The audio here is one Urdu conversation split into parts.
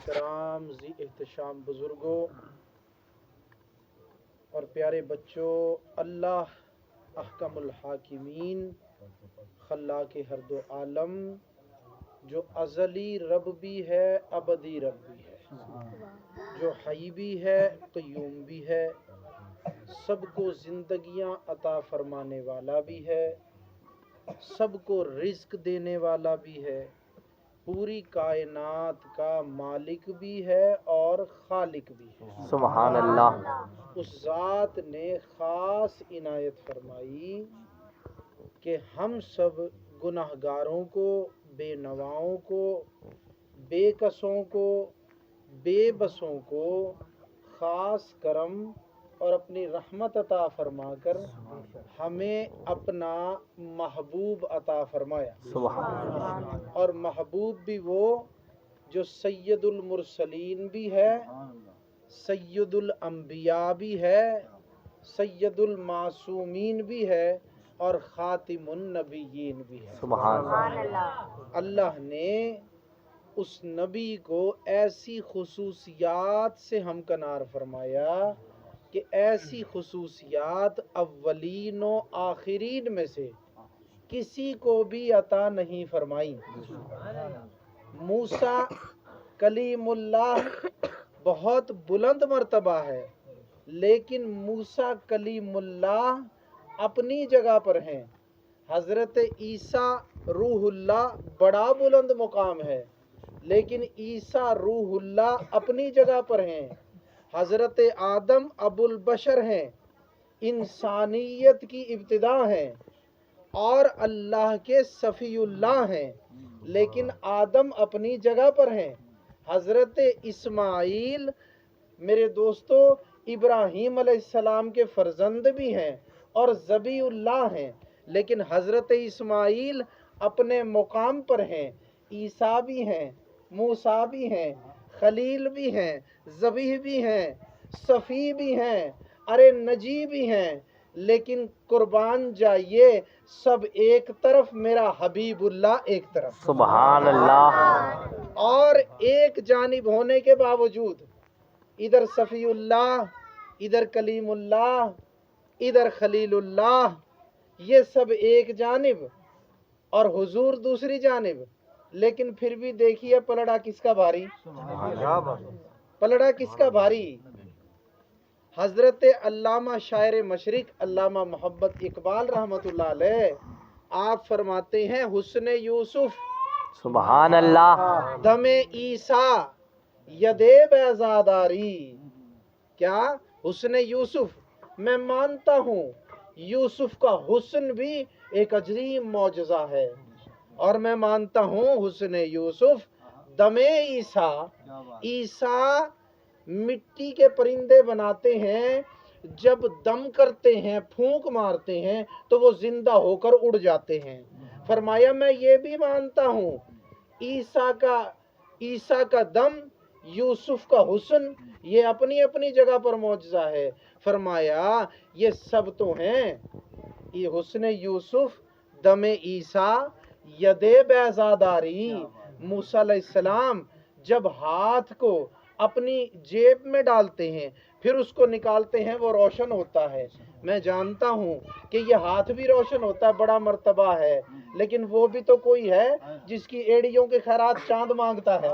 کرام، ذی احتشام بزرگوں اور پیارے بچوں، اللہ احکم الحاکمین، خلاق ہر دو عالم، جو ازلی رب بھی ہے ابدی رب بھی ہے، جو حی بھی ہے قیوم بھی ہے، سب کو زندگیاں عطا فرمانے والا بھی ہے، سب کو رزق دینے والا بھی ہے، پوری کائنات کا مالک بھی ہے اور خالق بھی ہے۔ سبحان اللہ۔ اس ذات نے خاص عنایت فرمائی کہ ہم سب گناہ گاروں کو، بے نواؤں کو، بے کسوں کو، بے بسوں کو خاص کرم اور اپنی رحمت عطا فرما کر ہمیں اپنا محبوب عطا فرمایا۔ سبحان اللہ۔ اور محبوب بھی وہ جو سید المرسلین بھی ہے، سید الانبیاء بھی ہے، سید المعصومین بھی ہے اور خاتم النبیین بھی ہے۔ سبحان اللہ۔ اللہ نے اس نبی کو ایسی خصوصیات سے ہمکنار فرمایا کہ ایسی خصوصیات اولین و آخرین میں سے کسی کو بھی عطا نہیں فرمائی۔ موسیٰ کلیم اللہ بہت بلند مرتبہ ہے، لیکن موسیٰ کلیم اللہ اپنی جگہ پر ہیں۔ حضرت عیسیٰ روح اللہ بڑا بلند مقام ہے، لیکن عیسیٰ روح اللہ اپنی جگہ پر ہیں۔ حضرت آدم ابو البشر ہیں، انسانیت کی ابتدا ہیں، اور اللہ کے صفی اللہ ہیں، لیکن آدم اپنی جگہ پر ہیں۔ حضرت اسماعیل میرے دوستو ابراہیم علیہ السلام کے فرزند بھی ہیں اور ذبیح اللہ ہیں، لیکن حضرت اسماعیل اپنے مقام پر ہیں۔ عیسیٰ بھی ہیں، موسیٰ بھی ہیں، خلیل بھی ہیں، ذبیح بھی ہیں، صفی بھی ہیں، ارے نجی بھی ہیں، لیکن قربان جائیے سب ایک طرف، میرا حبیب اللہ ایک طرف۔ سبحان اللہ۔ اور ایک جانب ہونے کے باوجود ادھر صفی اللہ، ادھر کلیم اللہ، ادھر خلیل اللہ، یہ سب ایک جانب اور حضور دوسری جانب، لیکن پھر بھی دیکھیے پلڑا کس کا بھاری، پلڑا کس کا بھاری۔ حضرت علامہ شاعر مشرق علامہ محمد اقبال رحمۃ اللہ علیہ آپ فرماتے ہیں حسن یوسف سبحان اللہ۔ دم عیسیٰ ید بیضاداری۔ کیا حسن یوسف؟ میں مانتا ہوں یوسف کا حسن بھی ایک عظیم معجزہ ہے، اور میں مانتا ہوں حسن یوسف دم عیسیٰ، عیسیٰ مٹی کے پرندے بناتے ہیں، جب دم کرتے ہیں، پھونک مارتے ہیں تو وہ زندہ ہو کر اڑ جاتے ہیں۔ فرمایا میں یہ بھی مانتا ہوں عیسیٰ کا دم، یوسف کا حسن، یہ اپنی اپنی جگہ پر معجزہ ہے۔ فرمایا یہ سب تو ہیں، یہ حسن یوسف دم عیسیٰ ید بیضاداری۔ موسیٰ علیہ السلام جب ہاتھ کو اپنی جیب میں ڈالتے ہیں پھر اس کو نکالتے ہیں وہ روشن ہوتا ہے۔ میں جانتا ہوں کہ یہ ہاتھ بھی روشن ہوتا ہے، بڑا مرتبہ ہے، لیکن وہ بھی تو کوئی ہے جس کی ایڑیوں کے خیرات چاند مانگتا ہے،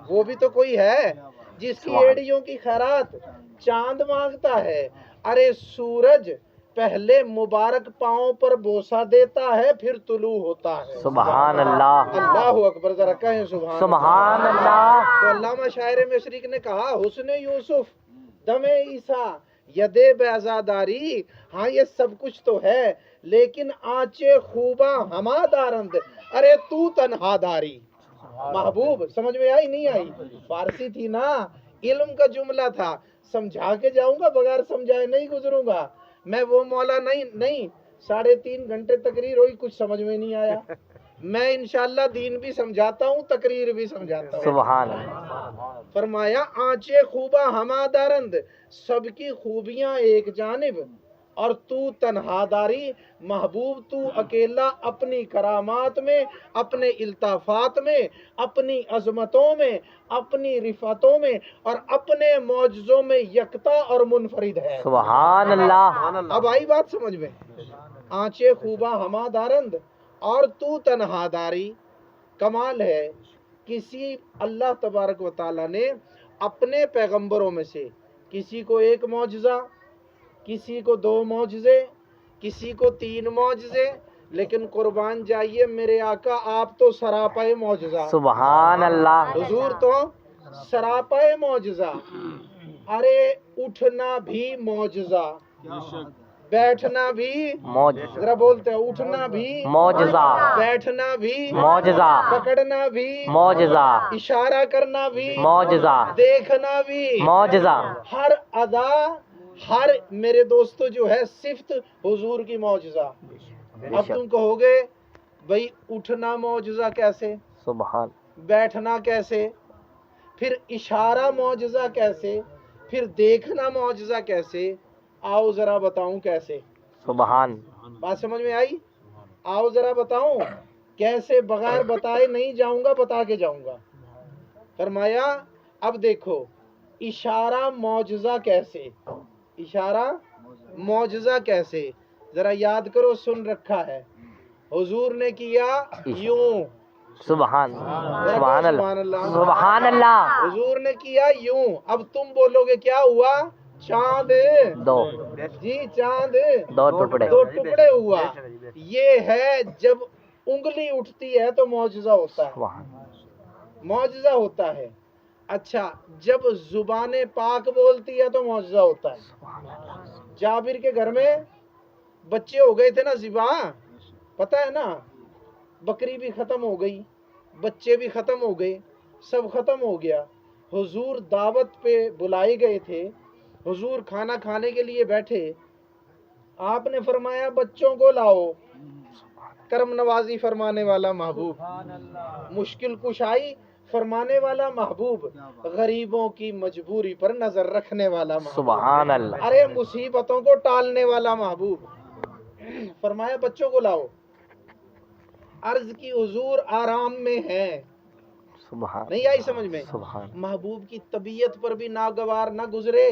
وہ بھی تو کوئی ہے جس کی ایڑیوں کی خیرات چاند مانگتا ہے۔ ارے سورج پہلے مبارک پاؤں پر بوسہ دیتا ہے پھر طلوع ہوتا ہے۔ سبحان اللہ۔ اللہ اکبر، ذرا کہیں سبحان اللہ۔ تو علامہ شاعر مشرق نے کہا حسن یوسف دم عیسیٰ ید بیضاداری، ہاں یہ سب کچھ تو ہے، لیکن آنچے خوباں ہما دارند، ارے تو تنہا داری۔ محبوب سمجھ میں آئی نہیں آئی؟ فارسی تھی نا، علم کا جملہ تھا، سمجھا کے جاؤں گا، بغیر سمجھائے نہیں گزروں گا میں۔ وہ مولا نہیں 3.5 گھنٹے تقریر ہوئی، کچھ سمجھ میں نہیں آیا۔ میں انشاءاللہ دین بھی سمجھاتا ہوں، تقریر بھی سمجھاتا ہوں۔ سبحان اللہ۔ فرمایا آنچے خوباں ہما دارند، سب کی خوبیاں ایک جانب، اور تو تنہا داری، محبوب تو اکیلا اپنی کرامات میں، اپنے الطافات میں، اپنی عظمتوں میں، اپنی رفعتوں میں اور اپنے معجزوں میں یکتا اور منفرد ہے۔ سبحان اللہ، اب آئی بات سمجھ میں؟ آنچے خوباں ہما دارند اور تو تنہا داری۔ کمال ہے، کسی اللہ تبارک و تعالیٰ نے اپنے پیغمبروں میں سے کسی کو ایک معجزہ، کسی کو 2 معجزے، کسی کو 3 معجزے، لیکن قربان جائیے میرے آقا آپ تو سراپائے معجزہ، سبحان اللہ، حضور تو سراپائے معجزہ۔ ارے اٹھنا بھی معجزہ، بیٹھنا بھی، معجزہ، ذرا بولتے ہیں، اٹھنا بھی معجزہ، بیٹھنا بھی، معجزہ، پکڑنا بھی، معجزہ، اشارہ کرنا بھی، معجزہ، دیکھنا بھی، معجزہ، ہر ادا، ہر میرے دوستو جو ہے صفت حضور کی معجزہ۔ اب تم کہو گے بھئی اٹھنا معجزہ کیسے، سبحان، بیٹھنا کیسے، پھر اشارہ معجزہ کیسے، پھر دیکھنا معجزہ کیسے؟ آؤ ذرا بتاؤں کیسے۔ سبحان، بات سمجھ میں آئی؟ آؤ ذرا بتاؤں کیسے، بغیر بتائے نہیں جاؤں گا، بتا کے جاؤں گا۔ فرمایا اب دیکھو اشارہ معجزہ کیسے، اشارہ معجزہ کیسے، ذرا یاد کرو، سن رکھا ہے۔ حضور نے کیا یوں، سبحان، ذرا سبحان کہو اللہ، سبحان اللہ، حضور نے کیا یوں، اب تم بولو گے کیا ہوا؟ چاند، 2 جی چاند 2 ٹکڑے، 2 ٹکڑے ہوا۔ یہ ہے جب انگلی اٹھتی ہے تو معجزہ ہوتا ہے، سبحان، معجزہ ہوتا ہے۔ اچھا جب زبان پاک بولتی ہے تو معجزہ ہوتا ہے۔ جابر کے گھر میں بچے ہو گئے تھے نا ذبح، پتہ ہے نا، بکری بھی ختم ہو گئی، بچے بھی ختم ہو گئے، سب ختم ہو گیا۔ حضور دعوت پہ بلائے گئے تھے، حضور کھانا کھانے کے لیے بیٹھے، آپ نے فرمایا بچوں کو لاؤ۔ کرم نوازی فرمانے والا محبوب، مشکل کشائی فرمانے والا محبوب، غریبوں کی مجبوری پر نظر رکھنے والا محبوب، سبحان اللہ، ارے مصیبتوں کو ٹالنے والا محبوب۔ فرمایا بچوں کو لاؤ، عرض کی حضور آرام میں ہیں، سبحان، نہیں آئی سمجھ میں؟ سبحان، محبوب کی طبیعت پر بھی ناگوار نہ گزرے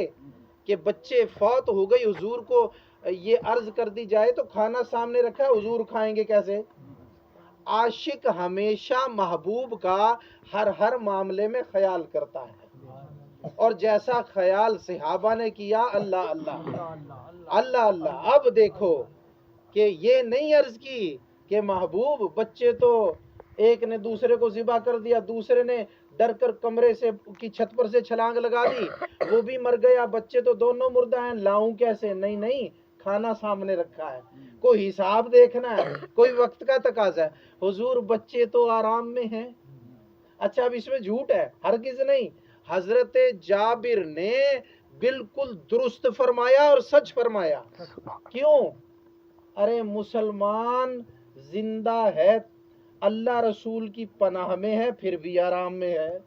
کہ بچے فوت ہو گئی، حضور کو یہ عرض کر دی جائے تو کھانا سامنے رکھا ہے، حضور کھائیں گے کیسے؟ عاشق ہمیشہ محبوب کا ہر معاملے میں خیال کرتا ہے، اور جیسا خیال صحابہ نے کیا، اللہ اللہ اللہ اللہ۔ اب دیکھو کہ یہ نہیں عرض کی کہ محبوب بچے تو ایک نے دوسرے کو ذبح کر دیا، دوسرے نے ڈر کر کمرے سے کی چھت پر سے چھلانگ لگا دی، وہ بھی مر گیا، بچے تو دونوں مردہ ہیں، لاؤں کیسے؟ نہیں نہیں، کھانا سامنے رکھا ہے، کوئی حساب دیکھنا ہے، کوئی وقت کا تقاضا ہے۔ حضور بچے تو آرام میں ہیں۔ اچھا اب اس میں جھوٹ ہے؟ ہرگز نہیں۔ حضرت جابر نے بالکل درست فرمایا اور سچ فرمایا۔ کیوں؟ ارے مسلمان زندہ ہے، اللہ رسول کی پناہ میں ہے، پھر بھی آرام میں ہے،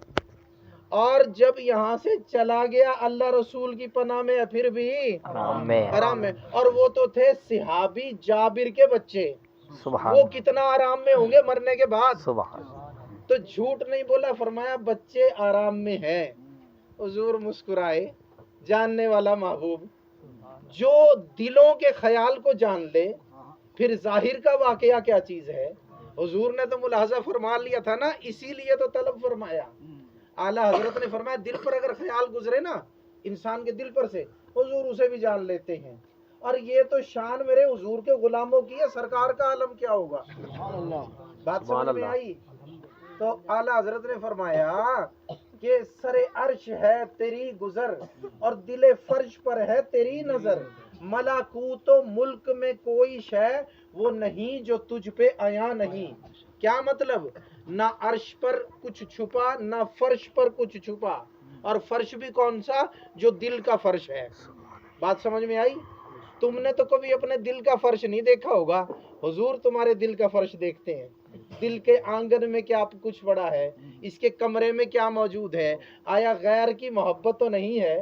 اور جب یہاں سے چلا گیا اللہ رسول کی پناہ میں ہے، پھر بھی آرام میں، آرام میں۔ اور وہ تو تھے صحابی جابر کے بچے، سبحان، وہ کتنا آرام میں ہوں گے مرنے کے بعد؟ سبحان، تو جھوٹ نہیں بولا، فرمایا بچے آرام میں ہیں۔ حضور مسکرائے، جاننے والا محبوب جو دلوں کے خیال کو جان لے، پھر ظاہر کا واقعہ کیا چیز ہے؟ حضور نے تو ملاحظہ فرما لیا تھا نا، اسی لیے تو طلب فرمایا۔ اعلیٰ حضرت نے فرمایا دل پر اگر خیال گزرے نا انسان کے دل پر سے، حضور اسے بھی جان لیتے ہیں۔ اور یہ تو شان میرے حضور کے غلاموں کی ہے، سرکار کا عالم کیا ہوگا؟ بات سمجھ میں آئی؟ تو اعلیٰ حضرت نے فرمایا کہ سر عرش ہے تیری گزر اور دل فرش پر ہے تیری نظر، ملکوت و ملک میں کوئی شے وہ نہیں جو تجھ پہ آیا نہیں۔ کیا مطلب؟ نہ عرش پر کچھ چھپا، نہ فرش پر کچھ چھپا، اور فرش بھی کون سا؟ جو دل کا فرش ہے۔ بات سمجھ میں آئی؟ تم نے تو کبھی اپنے دل کا فرش نہیں دیکھا ہوگا، حضور تمہارے دل کا فرش دیکھتے ہیں۔ دل کے آنگن میں کیا کچھ پڑا ہے, اس کے کمرے میں کیا موجود ہے, آیا غیر کی محبت تو نہیں ہے؟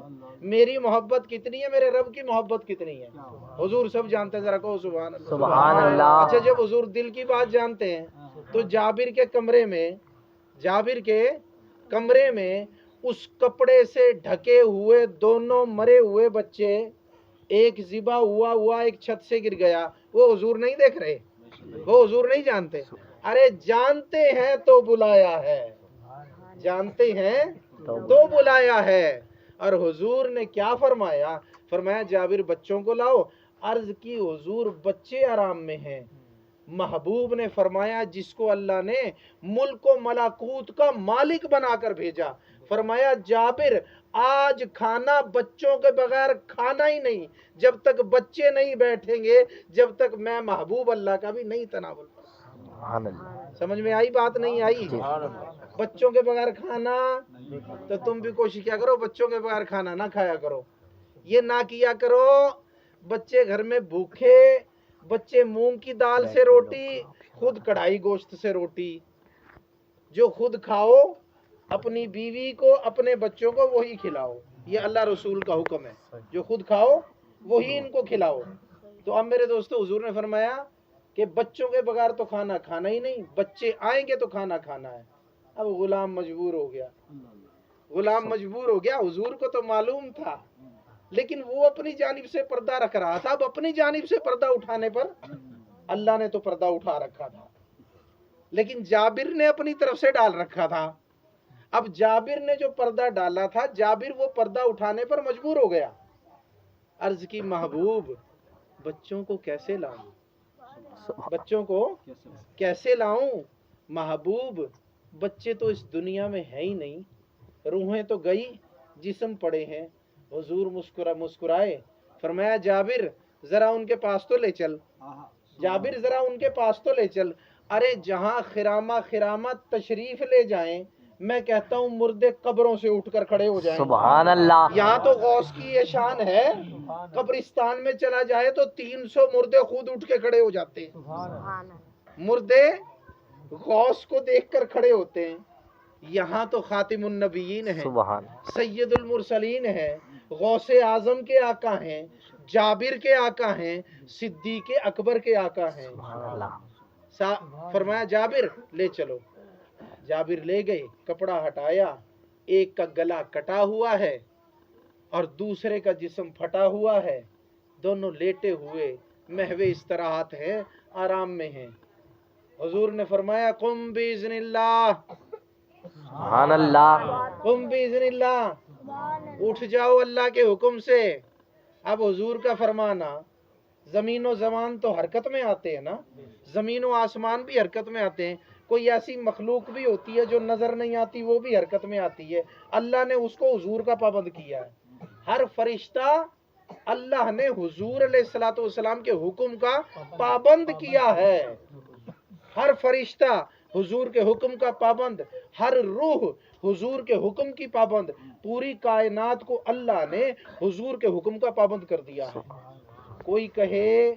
میری محبت کتنی ہے, میرے رب کی محبت کتنی ہے؟ حضور سب جانتے ہیں, ذرا کہو سبحان اللہ. سبحان اللہ. اچھا جب حضور دل کی بات جانتے ہیں تو جابر کے کمرے میں اس کپڑے سے ڈھکے ہوئے دونوں مرے ہوئے بچے, ایک ذبح ہوا ایک چھت سے گر گیا, وہ حضور نہیں دیکھ رہے؟ وہ حضور نہیں جانتے؟ ارے جانتے ہیں تو بلایا ہے, جانتے ہیں تو بلایا ہے. اور حضور نے کیا فرمایا؟ فرمایا جابر بچوں کو لاؤ. عرض کی حضور بچے آرام میں ہیں. محبوب نے فرمایا جس کو اللہ نے ملک و ملکوت کا مالک بنا کر بھیجا, فرمایا جابر آج کھانا بچوں کے بغیر کھانا ہی نہیں, جب تک بچے نہیں بیٹھیں گے جب تک میں محبوب اللہ کا بھی نہیں تناول. سبحان اللہ. سمجھ میں آئی بات نہیں آئی؟ بچوں کے بغیر کھانا, تو تم بھی کوشش کیا کرو بچوں کے بغیر کھانا نہ کھایا کرو, یہ نہ کیا کرو. بچے گھر میں بھوکے, بچے مونگ کی دال سے روٹی, خود کڑھائی گوشت سے روٹی, جو خود کھاؤ اپنی بیوی کو اپنے بچوں کو وہی کھلاؤ, یہ اللہ رسول کا حکم ہے. جو خود کھاؤ وہی ان کو کھلاؤ. تو اب میرے دوستو حضور نے فرمایا کہ بچوں کے بغیر تو کھانا کھانا ہی نہیں, بچے آئیں گے تو کھانا کھانا ہے. اب غلام مجبور ہو گیا, حضور کو تو معلوم تھا لیکن وہ اپنی جانب سے پردہ رکھ رہا تھا. اب اپنی جانب سے پردہ اٹھانے پر اللہ نے تو پردہ اٹھا رکھا تھا, لیکن جابر نے اپنی طرف سے ڈال رکھا تھا. اب جابر نے جو پردہ ڈالا تھا, جابر وہ پردہ اٹھانے پر مجبور ہو گیا. عرض کی محبوب بچوں کو کیسے لاؤں, بچوں کو کیسے لاؤں؟ محبوب بچے تو اس دنیا میں ہے ہی نہیں, روحیں تو گئی, جسم پڑے ہیں. حضور مسکرائے, فرمایا جابر ذرا ان کے پاس تو لے چل, جابر ذرا ان کے پاس تو لے چل. ارے جہاں خرامہ تشریف لے جائیں, میں کہتا ہوں مردے قبروں سے اٹھ کر کھڑے ہو جائیں. سبحان اللہ. یہاں تو غوث کی یہ شان ہے, قبرستان میں چلا جائے تو 300 مردے خود اٹھ کے کھڑے ہو جاتے ہیں, مردے غوث کو دیکھ کر کھڑے ہوتے ہیں. یہاں تو خاتم النبیین ہے, سبحان سید المرسلین ہے, غوث اعظم کے آقا ہیں, جابر کے آقا ہیں, صدیق اکبر کے آقا ہیں. سبحان اللہ. فرمایا جابر لے چلو. جابر لے گئے, کپڑا ہٹایا, ایک کا گلا کٹا ہوا ہے اور دوسرے کا جسم پھٹا ہوا ہے, دونوں لیٹے ہوئے محو استراحت ہیں, آرام میں ہیں. حضور نے فرمایا قم باذن اللہ, سبحان اللہ. قم باذن اللہ, اٹھ جاؤ اللہ کے حکم سے. اب حضور کا فرمانا, زمین و زمان تو حرکت میں آتے ہیں نا, زمین و آسمان بھی حرکت میں آتے ہیں. کوئی ایسی مخلوق بھی ہوتی ہے جو نظر نہیں آتی, وہ بھی حرکت میں آتی ہے. اللہ نے اس کو حضور کا پابند کیا ہے. ہر فرشتہ اللہ نے حضور علیہ الصلوۃ والسلام کے حکم کا پابند کیا ہے. ہر فرشتہ حضور کے حکم کا پابند, ہر روح حضور کے حکم کی پابند. پوری کائنات کو اللہ نے حضور کے حکم کا پابند کر دیا ہے. کوئی کہے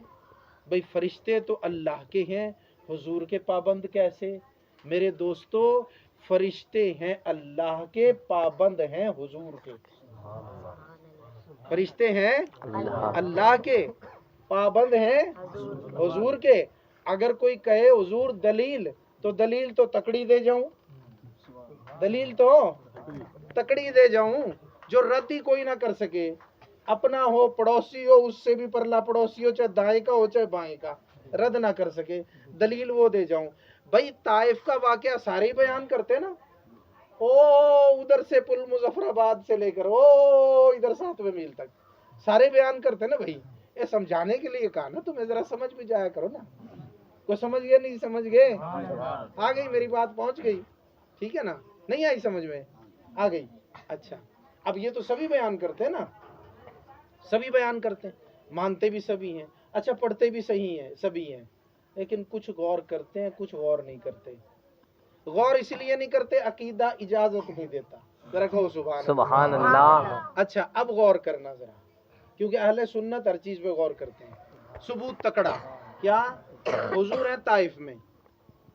بھئی فرشتے تو اللہ کے ہیں, حضور کے پابند کیسے؟ میرے دوستو فرشتے ہیں اللہ کے, پابند ہیں حضور کے. فرشتے ہیں اللہ کے, پابند ہیں حضور کے. اگر کوئی کہے حضور دلیل, تو دلیل تو تکڑی دے جاؤں, دلیل تو تکڑی دے جاؤں جو رد ہی کوئی نہ کر سکے. اپنا ہو پڑوسی ہو, اس سے بھی پرلا پڑوسی ہو, چاہے دائیں کا ہو چاہے بائیں کا, رد نہ کر سکے, دلیل وہ دے جاؤں. بھائی طائف کا واقعہ سارے ہی بیان کرتے نا, او ادھر سے پل مظفر آباد سے لے کر او ادھر 7ویں میل تک سارے بیان کرتے نا. بھائی یہ سمجھانے کے لیے کہا نا, تمہیں ذرا سمجھ بھی جایا کرو نا. کوئی سمجھ گئے نہیں سمجھ گئے؟ آ گئی میری بات, پہنچ گئی, ٹھیک ہے نا؟ نہیں آئی سمجھ میں؟ آ گئی. اچھا اب یہ تو سبھی بیان کرتے ہیں نا, سبھی بیان کرتے ہیں, مانتے بھی سبھی ہیں, اچھا پڑھتے بھی صحیح ہیں سبھی ہیں, لیکن کچھ غور کرتے ہیں کچھ غور نہیں کرتے. غور اس لیے نہیں کرتے عقیدہ اجازت نہیں دیتا. ذرا کہو سبحان اللہ. اچھا اب غور کرنا ذرا, کیونکہ اہل سنت ہر چیز پہ غور کرتے ہیں. ثبوت تکڑا کیا؟ حضور ہیں طائف میں,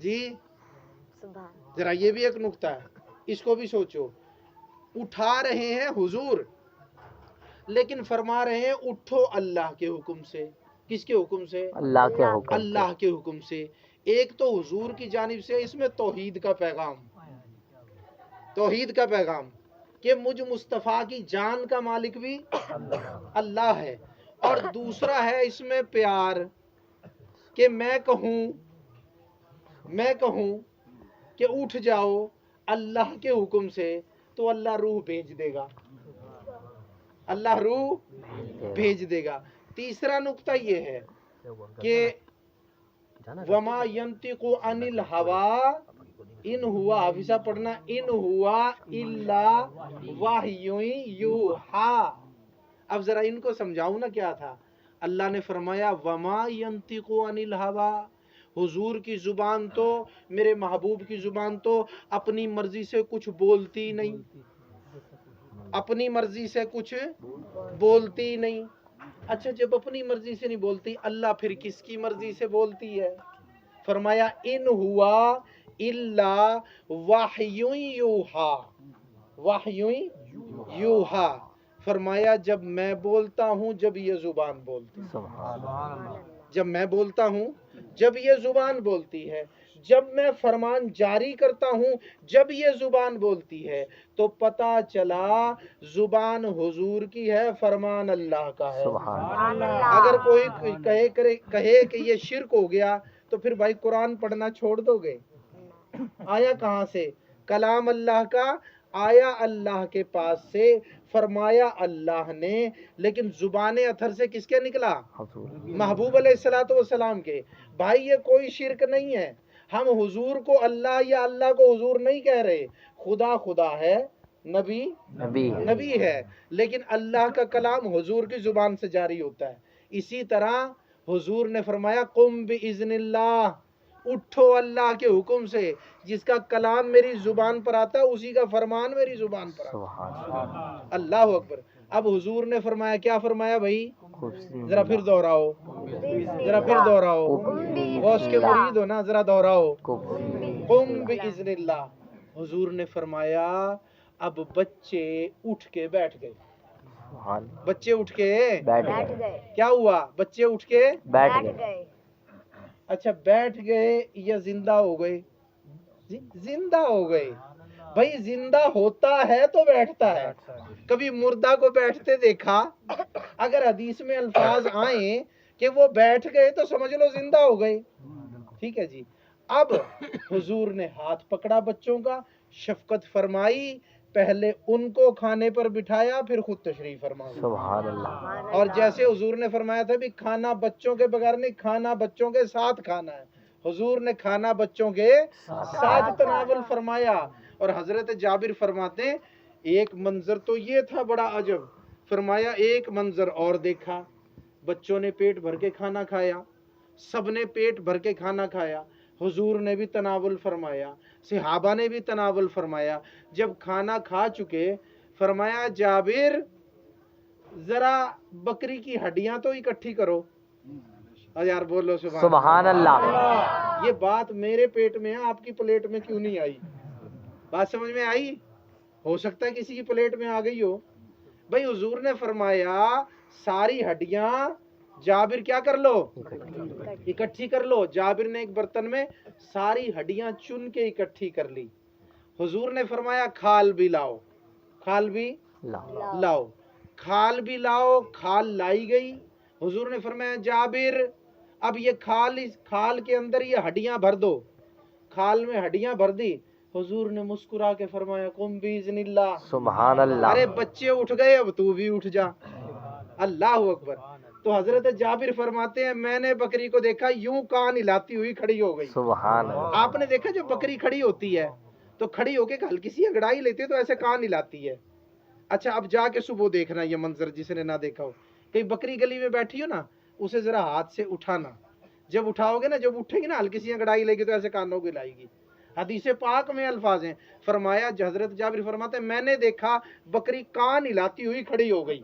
جی ذرا یہ بھی ایک نقطہ ہے، اس کو بھی سوچو. اٹھا رہے ہیں حضور، لیکن فرما رہے ہیں اٹھو اللہ کے حکم سے. کس کے حکم سے؟ اللہ کے حکم سے. اللہ کے حکم سے. ایک تو حضور کی جانب سے اس میں توحید کا پیغام، توحید کا پیغام کہ مجھ مصطفیٰ کی جان کا مالک بھی اللہ ہے. اور دوسرا ہے اس میں پیار کہ میں کہوں کہ اٹھ جاؤ اللہ کے حکم سے تو اللہ روح بھیج دے گا، اللہ روح بھیج دے گا. تیسرا نقطہ یہ ہے کہ وما ينطق عن الهوى ان ہوا، حافظہ پڑھنا، ان ہوا الا وحی یوحی. اب ذرا ان کو سمجھاؤں نا کیا تھا. اللہ نے فرمایا وما ينطق عن الهوى، حضور کی زبان تو، میرے محبوب کی زبان تو اپنی مرضی سے کچھ بولتی نہیں، اپنی مرضی سے کچھ بولتی نہیں. اچھا جب اپنی مرضی سے نہیں بولتی، اللہ پھر کس کی مرضی سے بولتی ہے؟ فرمایا ان ہوا الا وحی یوحی، وحی یوحی. فرمایا جب میں بولتا ہوں جب یہ زبان بولتی، جب میں بولتا ہوں جب یہ زبان بولتی ہے، جب میں فرمان جاری کرتا ہوں جب یہ زبان بولتی ہے، تو پتہ چلا زبان حضور کی ہے، فرمان اللہ کا ہے. اگر کوئی کہے کہ یہ شرک ہو گیا تو پھر بھائی قرآن پڑھنا چھوڑ دو گے؟ آیا کہاں سے؟ کلام اللہ کا آیا اللہ کے پاس سے، فرمایا اللہ نے، لیکن زبان اتھر سے کس کے نکلا؟ محبوب علیہ الصلوۃ والسلام کے. بھائی یہ کوئی شرک نہیں ہے. ہم حضور کو اللہ یا اللہ کو حضور نہیں کہہ رہے. خدا خدا ہے، نبی نبی ہے، لیکن اللہ کا کلام حضور کی زبان سے جاری ہوتا ہے. اسی طرح حضور نے فرمایا قم باذن اللہ، اٹھو اللہ کے حکم سے. جس کا کلام میری زبان پر آتا ہے اسی کا فرمان میری زبان پر آتا ہے. اللہ اکبر. اب حضور نے فرمایا، کیا فرمایا بھائی؟ ذرا پھر دوہراؤ، ذرا پھر دوہراؤ، غوث کے مرید ہو نا، ذرا دوہراؤ. قم باذن اللہ. حضور نے فرمایا اب بچے اٹھ کے بیٹھ گئے. بچے اٹھ کے بیٹھ گئے. کیا ہوا؟ بچے اٹھ کے بیٹھ گئے. اچھا بیٹھ گئے یا زندہ ہو گئے؟ زندہ ہو گئے. بھائی زندہ ہوتا ہے تو بیٹھتا ہے. کبھی مردہ کو بیٹھتے دیکھا؟ اگر حدیث میں الفاظ آئیں کہ وہ بیٹھ گئے تو سمجھ لو زندہ ہو گئے. ٹھیک ہے جی. اب حضور نے ہاتھ پکڑا بچوں کا، شفقت فرمائی، پہلے ان کو کھانے پر بٹھایا پھر خود تشریف فرما. سبحان اللہ. اور جیسے حضور نے فرمایا تھا بھی کھانا بچوں کے بغیر نہیں، کھانا بچوں کے ساتھ کھانا ہے. حضور نے کھانا بچوں کے ساتھ تناول فرمایا. اور حضرت جابر فرماتے ہیں ایک منظر تو یہ تھا بڑا عجب. فرمایا ایک منظر اور دیکھا، بچوں نے پیٹ بھر کے کھانا کھایا، سب نے پیٹ بھر کے کھانا کھایا، حضور نے بھی تناول فرمایا، صحابہ نے بھی تناول فرمایا. جب کھانا کھا چکے فرمایا جابر ذرا بکری کی ہڈیاں تو اکٹھی کرو. یار بولو سبحان اللہ. یہ بات میرے پیٹ میں ہے، آپ کی پلیٹ میں کیوں نہیں آئی؟ بات سمجھ میں آئی؟ ہو سکتا ہے کسی کی پلیٹ میں آ گئی ہو. بھائی حضور نے فرمایا ساری ہڈیاں جابر کیا کر لو؟ اکٹھی کر لو. جابر نے ایک برتن میں ساری ہڈیاں چن کے اکٹھی کر لی. حضور نے فرمایا کھال بھی لاؤ، کھال بھی لاؤ، کھال بھی لاؤ. کھال لائی گئی. حضور نے فرمایا جابر اب یہ کھال کے اندر یہ ہڈیاں بھر دو. کھال میں ہڈیاں بھر دی. حضور نے مسکرا کے فرمایا قم باذن اللہ. سبحان اللہ. ارے بچے اٹھ گئے اب تو بھی اٹھ جا. اللہ اکبر. تو حضرت جابر فرماتے ہیں میں نے بکری کو دیکھا یوں کان ہلاتی ہوئی کھڑی ہو گئی. سبحان اللہ. آپ نے دیکھا جب بکری کھڑی ہوتی ہے تو کھڑی ہو کے ہلکی سی اگڑائی لیتی ہے تو ایسے کان ہلاتی ہے. اچھا اب جا کے صبح دیکھنا یہ منظر جس نے نہ دیکھا ہو. کہیں بکری گلی میں بیٹھی ہو نا، اسے ذرا ہاتھ سے اٹھانا. جب اٹھاؤ گے نا، جب اٹھے گی نا ہلکی سی اگڑائی لے گی تو ایسے کانوں کو ہلائے گی. حدیث پاک میں الفاظ ہیں. فرمایا حضرت جابر فرماتے ہیں میں نے دیکھا بکری کان ہلاتی ہوئی کھڑی ہو گئی.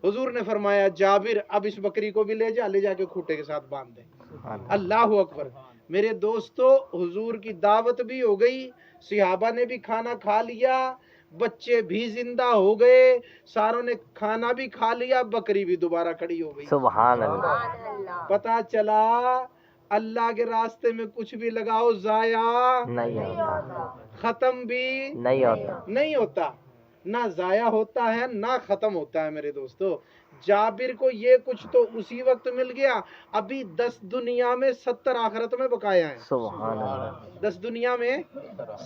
حضور نے فرمایا جابر اب اس بکری کو بھی لے جا کے کھوٹے کے ساتھ باندھ دے. اللہ اکبر. میرے دوستو حضور کی دعوت بھی ہو گئی، صحابہ نے بھی کھانا کھا لیا، بچے بھی زندہ ہو گئے، ساروں نے کھانا بھی کھا لیا، بکری بھی دوبارہ کھڑی ہو گئی۔ سبحان اللہ، پتا چلا اللہ کے راستے میں کچھ بھی لگاؤ ضائع نہیں ہوتا، ختم بھی نہیں ہوتا، نہیں ہوتا، نہ ضائع ہوتا ہے نہ ختم ہوتا ہے۔ میرے دوستو جابر کو یہ کچھ تو اسی وقت مل گیا، ابھی 10 دنیا میں 70 آخرت میں بقایا ہیں۔ سبحان اللہ، 10 دنیا میں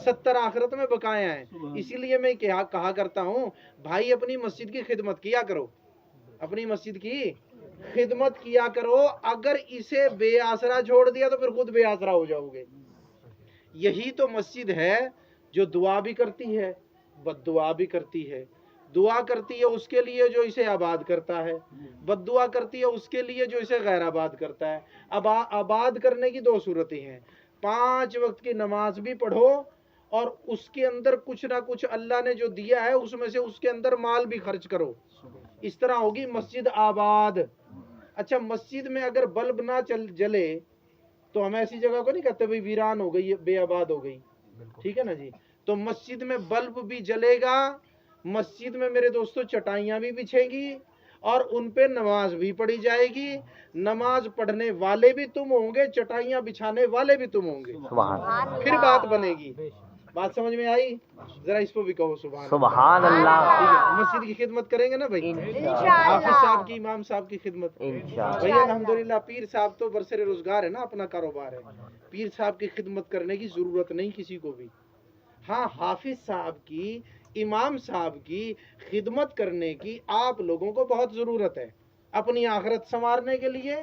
70 آخرت میں بقایا ہیں۔ اسی لیے میں کہا کرتا ہوں بھائی اپنی مسجد کی خدمت کیا کرو، اپنی مسجد کی خدمت کیا کرو، اگر اسے بے آسرا چھوڑ دیا تو پھر خود بے آسرا ہو جاؤ گے۔ یہی تو مسجد ہے جو دعا بھی کرتی ہے، بد دعا بھی کرتی ہے۔ دعا کرتی ہے اس کے لیے جو اسے آباد کرتا ہے، بد دعا کرتی ہے اس کے لیے جو اسے غیر آباد کرتا ہے۔ آباد کرنے کی 2 صورتیں ہیں، 5 وقت کی نماز بھی پڑھو اور اس کے اندر کچھ نہ کچھ اللہ نے جو دیا ہے اس میں سے اس کے اندر مال بھی خرچ کرو، اس طرح ہوگی مسجد آباد۔ اچھا مسجد میں اگر بلب نہ جلے تو ہم ایسی جگہ کو نہیں کہتے بھئی ویران ہو گئی، بے آباد ہو گئی، ٹھیک ہے نا جی؟ تو مسجد میں بلب بھی جلے گا، مسجد میں میرے دوستو چٹائیاں بھی بچھیں گی اور ان پہ نماز بھی پڑھی جائے گی، نماز پڑھنے والے بھی تم ہوں گے، چٹائیاں بچھانے والے بھی تم ہوں گے، سبحان پھر بات بنے گی۔ بات سمجھ میں آئی؟ ذرا اس کو بھی کہو سبحان سبحان اللہ، ٹھیک ہے، مسجد کی خدمت کریں گے نا بھائی، حافظ صاحب کی، امام صاحب کی خدمت انشاءاللہ، بھائی الحمدللہ۔ پیر صاحب تو برسر روزگار ہے نا، اپنا کاروبار ہے، پیر صاحب کی خدمت کرنے کی ضرورت نہیں کسی کو بھی۔ ہاں حافظ صاحب کی، امام صاحب کی خدمت کرنے کی آپ لوگوں کو بہت ضرورت ہے، اپنی آخرت سنوارنے کے لیے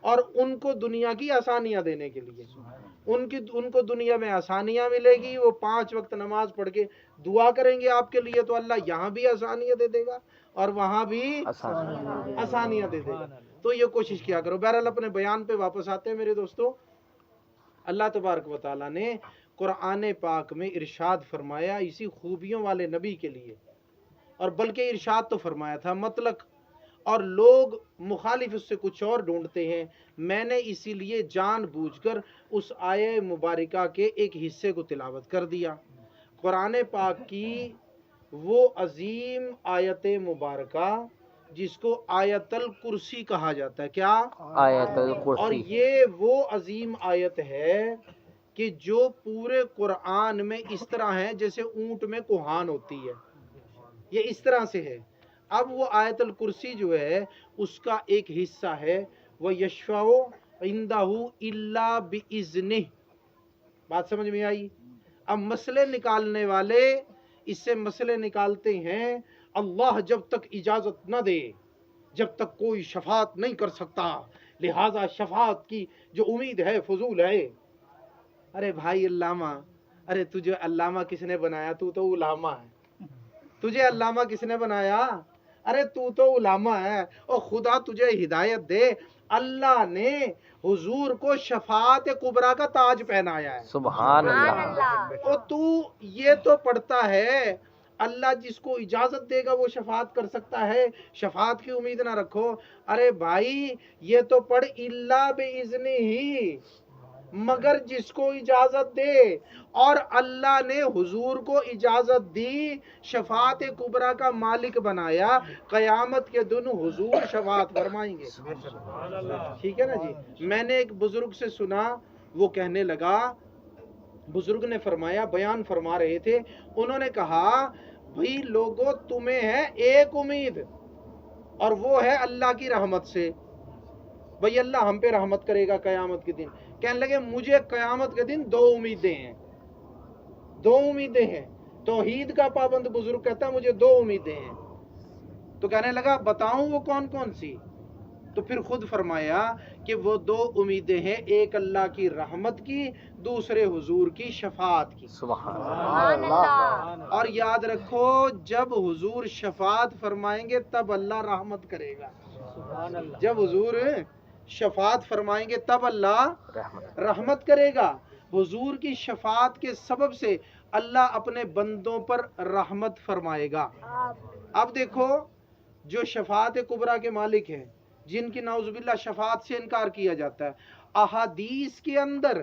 اور ان کو دنیا کی آسانیاں دینے کے لیے۔ ان کو دنیا میں آسانیاں ملے گی، وہ 5 وقت نماز پڑھ کے دعا کریں گے آپ کے لیے تو اللہ یہاں بھی آسانیاں دے دے گا اور وہاں بھی آسانیاں دے دے گا۔ تو یہ کوشش کیا کرو۔ بہرحال اپنے بیان پہ واپس آتے ہیں میرے دوستو، اللہ تبارک و تعالیٰ نے قرآن پاک میں ارشاد فرمایا اسی خوبیوں والے نبی کے لیے، اور بلکہ ارشاد تو فرمایا تھا مطلق، اور لوگ مخالف اس سے کچھ اور ڈھونڈتے ہیں۔ میں نے اسی لیے جان بوجھ کر اس آیہ مبارکہ کے ایک حصے کو تلاوت کر دیا۔ قرآن پاک کی وہ عظیم آیت مبارکہ جس کو آیت الکرسی کہا جاتا ہے، کیا؟ آیت اور الکرسی، یہ وہ عظیم آیت ہے کہ جو پورے قرآن میں اس طرح ہے جیسے اونٹ میں کوہان ہوتی ہے، یہ اس طرح سے ہے۔ اب وہ آیت الکرسی جو ہے اس کا ایک حصہ ہے، وَيَشْفَعُ عِنْدَهُ إِلَّا بِإِذْنِهِ۔ بات سمجھ میں آئی؟ اب مسئلے نکالنے والے اس سے مسئلے نکالتے ہیں اللہ جب تک اجازت نہ دے جب تک کوئی شفاعت نہیں کر سکتا، لہذا شفاعت کی جو امید ہے فضول ہے۔ ارے بھائی علامہ، ارے تجھے علامہ کس نے بنایا؟ تو علامہ ہے۔ تجھے علامہ کس نے بنایا؟ ارے تو علامہ ہے، اور خدا تجھے ہدایت دے، اللہ نے حضور کو شفاعت کبریٰ کا تاج پہنایا ہے۔ سبحان اللہ، اور تو یہ تو پڑھتا ہے اللہ جس کو اجازت دے گا وہ شفاعت کر سکتا ہے، شفاعت کی امید نہ رکھو۔ ارے بھائی یہ تو پڑھ الا باذنہ، مگر جس کو اجازت دے، اور اللہ نے حضور کو اجازت دی، شفاعت کبریٰ کا مالک بنایا، قیامت کے دن حضور شفاعت فرمائیں گے۔ ٹھیک ہے نا جی؟ میں نے ایک بزرگ سے سنا، وہ کہنے لگا، بزرگ نے فرمایا، بیان فرما رہے تھے، انہوں نے کہا بھئی لوگوں تمہیں ہے ایک امید اور وہ ہے اللہ کی رحمت سے، بھئی اللہ ہم پہ رحمت کرے گا قیامت کے دن۔ کہنے لگے مجھے قیامت کے دن 2 امیدیں ہیں، 2 امیدیں ہیں۔ توحید کا پابند بزرگ کہتا ہے مجھے 2 امیدیں ہیں۔ تو کہنے لگا بتاؤں وہ کون کون سی؟ تو پھر خود فرمایا کہ وہ 2 امیدیں ہیں، ایک اللہ کی رحمت کی، دوسرے حضور کی شفاعت کی۔ سبحان اللہ، اور یاد رکھو جب حضور شفاعت فرمائیں گے تب اللہ رحمت کرے گا۔ جب حضور شفاعت فرمائیں گے تب اللہ رحمت کرے گا۔ حضور کی شفاعت کے سبب سے اللہ اپنے بندوں پر رحمت فرمائے گا۔ اب دیکھو جو شفاعت کبریٰ کے مالک ہیں، جن کی نعوذ باللہ شفاعت سے انکار کیا جاتا ہے، احادیث کے اندر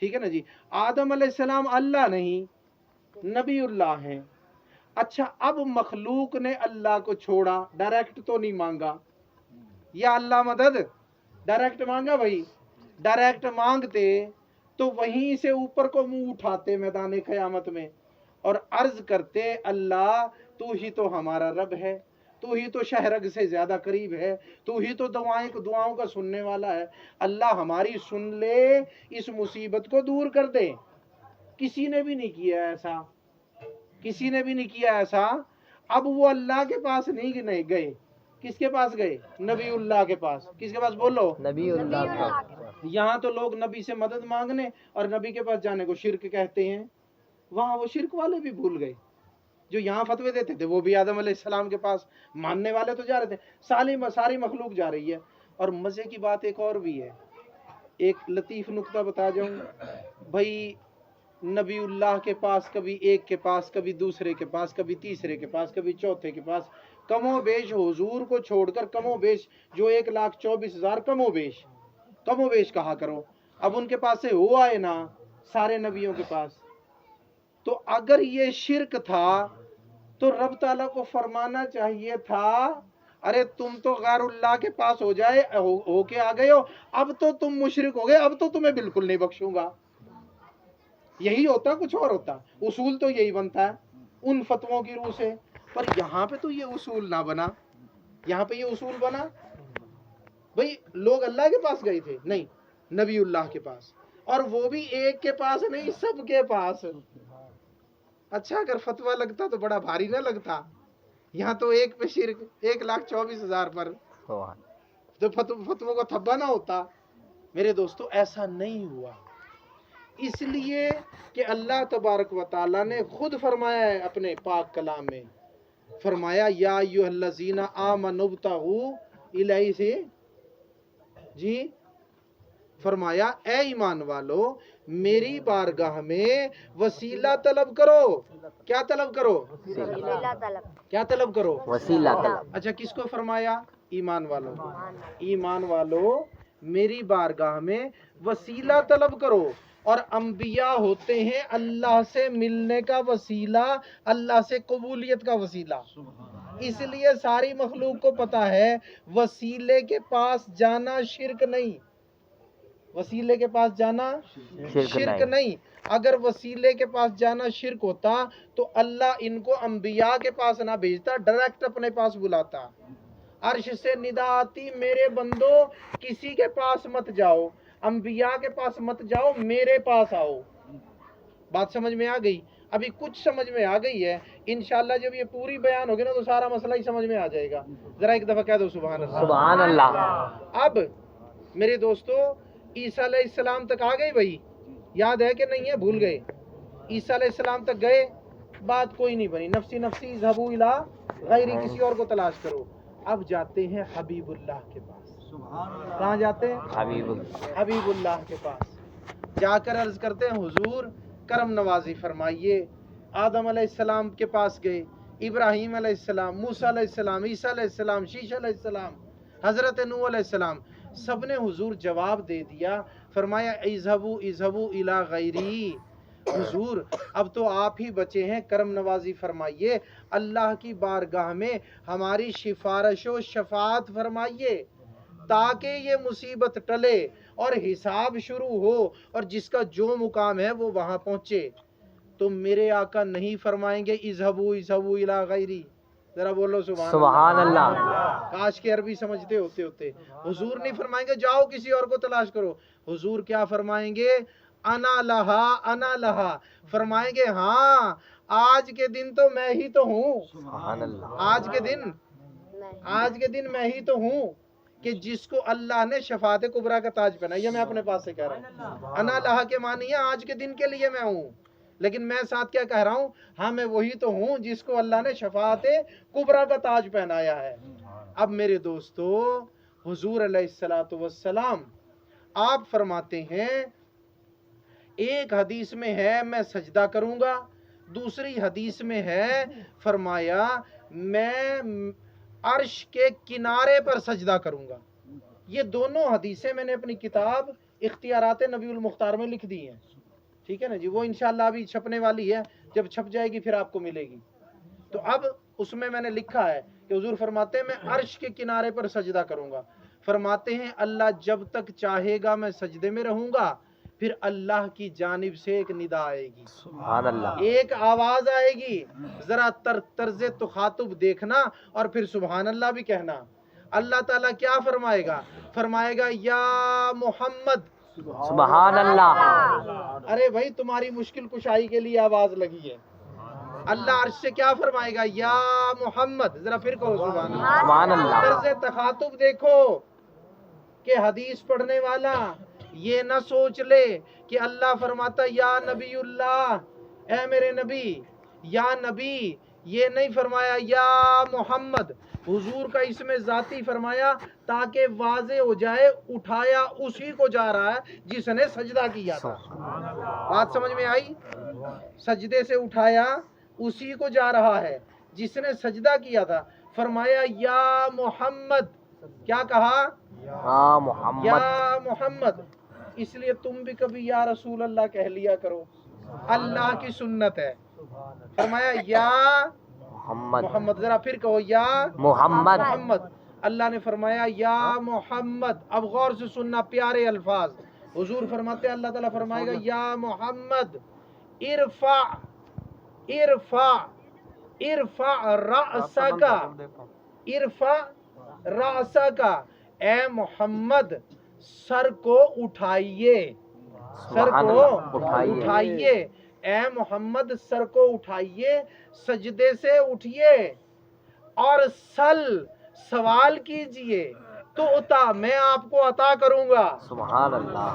ٹھیک ہے نا جی. آدم علیہ السلام اللہ نہیں نبی اللہ ہیں. اچھا اب مخلوق نے اللہ کو چھوڑا, ڈائریکٹ تو نہیں مانگا, یا اللہ مدد ڈائریکٹ مانگا بھائی, ڈائریکٹ مانگتے تو وہیں سے اوپر کو منہ اٹھاتے میدان قیامت میں اور عرض کرتے اللہ تو ہی تو ہمارا رب ہے, تو ہی تو شہرگ سے زیادہ قریب ہے, تو ہی تو دعاؤں کا سننے والا ہے, اللہ ہماری سن لے, اس مصیبت کو دور کر دے. کسی نے بھی نہیں کیا ایسا, کسی نے بھی نہیں کیا ایسا. اب وہ اللہ کے پاس نہیں گئے, کس کے پاس گئے؟ نبی اللہ کے پاس. کس کے پاس بولو؟ نبی اللہ کا. یہاں تو لوگ نبی سے مدد مانگنے اور نبی کے پاس جانے کو شرک کہتے ہیں. وہاں وہ شرک والے بھی بھول گئے, جو یہاں فتوے دیتے تھے وہ بھی آدم علیہ السلام کے پاس, ماننے والے تو جا رہے تھے, ساری مخلوق جا رہی ہے. اور مزے کی بات ایک اور بھی ہے, ایک لطیف نکتہ بتا جاؤں بھائی. نبی اللہ کے پاس کبھی ایک کے پاس, کبھی دوسرے کے پاس, کبھی تیسرے کے پاس, کبھی چوتھے کے پاس, کم و بیش حضور کو چھوڑ کر کم و بیش جو 1,24,000 کم و بیش کہا کرو. اب ان کے پاس سے وہ آئے نا سارے نبیوں کے پاس. تو اگر یہ شرک تھا تو رب تعالیٰ کو فرمانا چاہیے تھا ارے تم تو غیر اللہ کے پاس ہو کے آ گئے ہو, اب تو تم مشرک ہو گئے, اب تو تمہیں بالکل نہیں بخشوں گا. یہی ہوتا, کچھ اور ہوتا. اصول تو یہی بنتا ہے ان فتووں کی روح سے. پر یہاں پہ تو یہ اصول نہ بنا, یہاں پہ یہ اصول بنا بھئی لوگ اللہ کے پاس گئے تھے, نہیں نبی اللہ کے پاس, اور وہ بھی ایک کے پاس نہیں سب کے پاس. اچھا اگر فتویٰ لگتا تو بڑا بھاری نہ لگتا, یہاں تو ایک پہ شرک 1,24,000 پر, تو فتووں کا تھبا نہ ہوتا. میرے دوستو ایسا نہیں ہوا, اس لیے کہ اللہ تبارک و تعالیٰ نے خود فرمایا ہے اپنے پاک کلام میں, فرمایا یا ایھا الذین آمنوا ابتغوا الیہ سے جی, فرمایا اے ایمان والو میری بارگاہ میں وسیلہ طلب کرو. کیا طلب کرو؟ کیا طلب کرو؟ وسیلہ طلب. اچھا کس کو فرمایا؟ ایمان والو. ایمان والو میری بارگاہ میں وسیلہ طلب کرو. اور انبیاء ہوتے ہیں اللہ سے ملنے کا وسیلہ, اللہ سے قبولیت کا وسیلہ. اس لیے ساری مخلوق کو پتا ہے وسیلے کے پاس جانا شرک نہیں, وسیلے کے پاس جانا شرک نہیں. اگر وسیلے کے پاس جانا شرک ہوتا تو اللہ ان کو انبیاء کے پاس نہ بھیجتا, ڈائریکٹ اپنے پاس بلاتا. عرش سے ندا آتی میرے بندو کسی کے پاس مت جاؤ, انبیاء کے پاس مت جاؤ, میرے پاس آؤ. بات سمجھ میں آ گئی؟ ابھی کچھ سمجھ میں آ گئی ہے, انشاءاللہ جب یہ پوری بیان ہوگی نا تو سارا مسئلہ ہی سمجھ میں آ جائے گا. ذرا ایک دفعہ کہہ دو سبحان اللہ. سبحان اللہ. اب میرے دوستو عیسیٰ علیہ السلام تک آ گئی بھائی, یاد ہے کہ نہیں ہے, بھول گئے؟ عیسیٰ علیہ السلام تک گئے, بات کوئی نہیں بنی, نفسی نفسی اذهبوا الی غیری, کسی اور کو تلاش کرو. اب جاتے ہیں حبیب اللہ کے پاس. کہاں جاتے ہیں؟ حبیب اللہ کے پاس. جا کر عرض کرتے ہیں حضور کرم نوازی فرمائیے. آدم علیہ السلام کے پاس گئے, ابراہیم علیہ السلام, موسیٰ علیہ السلام, عیسیٰ علیہ السلام, شیش علیہ السلام, حضرت نوح علیہ السلام, سب نے حضور جواب دے دیا. فرمایا اذهبوا الی غیری, حضور اب تو آپ ہی بچے ہیں, کرم نوازی فرمائیے, اللہ کی بارگاہ میں ہماری سفارش و شفاعت فرمائیے تاکہ یہ مصیبت ٹلے اور حساب شروع ہو اور جس کا جو مقام ہے وہ وہاں پہنچے. تو میرے آقا نہیں فرمائیں گے اذهبوا الی غیری؟ ذرا بولو سبحان اللہ. کاش کے عربی سمجھتے ہوتے. حضور نہیں فرمائیں گے جاؤ کسی اور کو تلاش کرو. حضور کیا فرمائیں گے؟ انا لہا, فرمائیں گے ہاں آج کے دن تو میں ہی تو ہوں. سبحان اللہ. آج کے دن میں ہی تو ہوں کہ جس کو اللہ نے شفاعت کبریٰ کا تاج پہنا. یہ میں اپنے پاس سے کہہ رہا ہوں. انا لہا کے معنی ہے آج کے دن کے لیے میں ہوں, لیکن میں ساتھ کیا کہہ رہا ہوں, ہاں میں وہی تو ہوں جس کو اللہ نے شفاعت کبریٰ کا تاج پہنایا ہے. اب میرے دوستو حضور علیہ السلام آپ فرماتے ہیں, ایک حدیث میں ہے میں سجدہ کروں گا, دوسری حدیث میں ہے فرمایا میں عرش کے کنارے پر سجدہ کروں گا. یہ دونوں حدیثیں میں نے اپنی کتاب اختیارات نبی المختار میں لکھ دی ہیں، ٹھیک ہے نا جی، وہ انشاءاللہ ابھی چھپنے والی ہے، جب چھپ جائے گی پھر آپ کو ملے گی۔ تو اب اس میں نے لکھا ہے کہ حضور فرماتے ہیں میں عرش کے کنارے پر سجدہ کروں گا، فرماتے ہیں اللہ جب تک چاہے گا میں سجدے میں رہوں گا، پھر اللہ کی جانب سے ایک ندا آئے گی، سبحان اللہ، ایک آواز آئے گی، ذرا طرز تخاطب دیکھنا اور پھر سبحان اللہ بھی کہنا۔ اللہ تعالیٰ کیا فرمائے گا؟ فرمائے گا یا محمد، سبحان اللہ، ارے بھائی تمہاری مشکل کشائی کے لیے آواز لگی ہے۔ اللہ عرش سے کیا فرمائے گا؟ یا محمد، ذرا پھر کہو سبحان اللہ۔ سبحان اللہ، طرز تخاطب دیکھو کہ حدیث پڑھنے والا یہ نہ سوچ لے کہ اللہ فرماتا یا نبی اللہ، اے میرے نبی، یا نبی، یہ نہیں فرمایا یا محمد، حضور کا اس میں ذاتی فرمایا تاکہ واضح ہو جائے اٹھایا اسی کو جا رہا ہے جس نے سجدہ کیا تھا۔ بات سمجھ میں آئی؟ سجدے سے اٹھایا اسی کو جا رہا ہے جس نے سجدہ کیا تھا۔ فرمایا یا محمد، کیا کہا؟ ہاں محمد، یا محمد۔ اس لیے تم بھی کبھی یا رسول اللہ کہہ لیا کرو، اللہ کی سنت ہے۔ فرمایا یا محمد، محمد، ذرا پھر کہو یا محمد، محمد۔ اللہ نے فرمایا یا محمد، اب غور سے سننا پیارے الفاظ، حضور فرماتے ہیں اللہ تعالیٰ فرمائے گا یا محمد ارفع ارفع ارفع رأسک، ارفع رأسک، اے محمد سر کو اٹھائیے، سر سبحان کو اللہ، اٹھائیے، اے محمد سر کو اٹھائیے، سجدے سے اٹھیے اور سوال کیجئے تو عطا میں آپ کو عطا کروں گا۔ سبحان اللہ،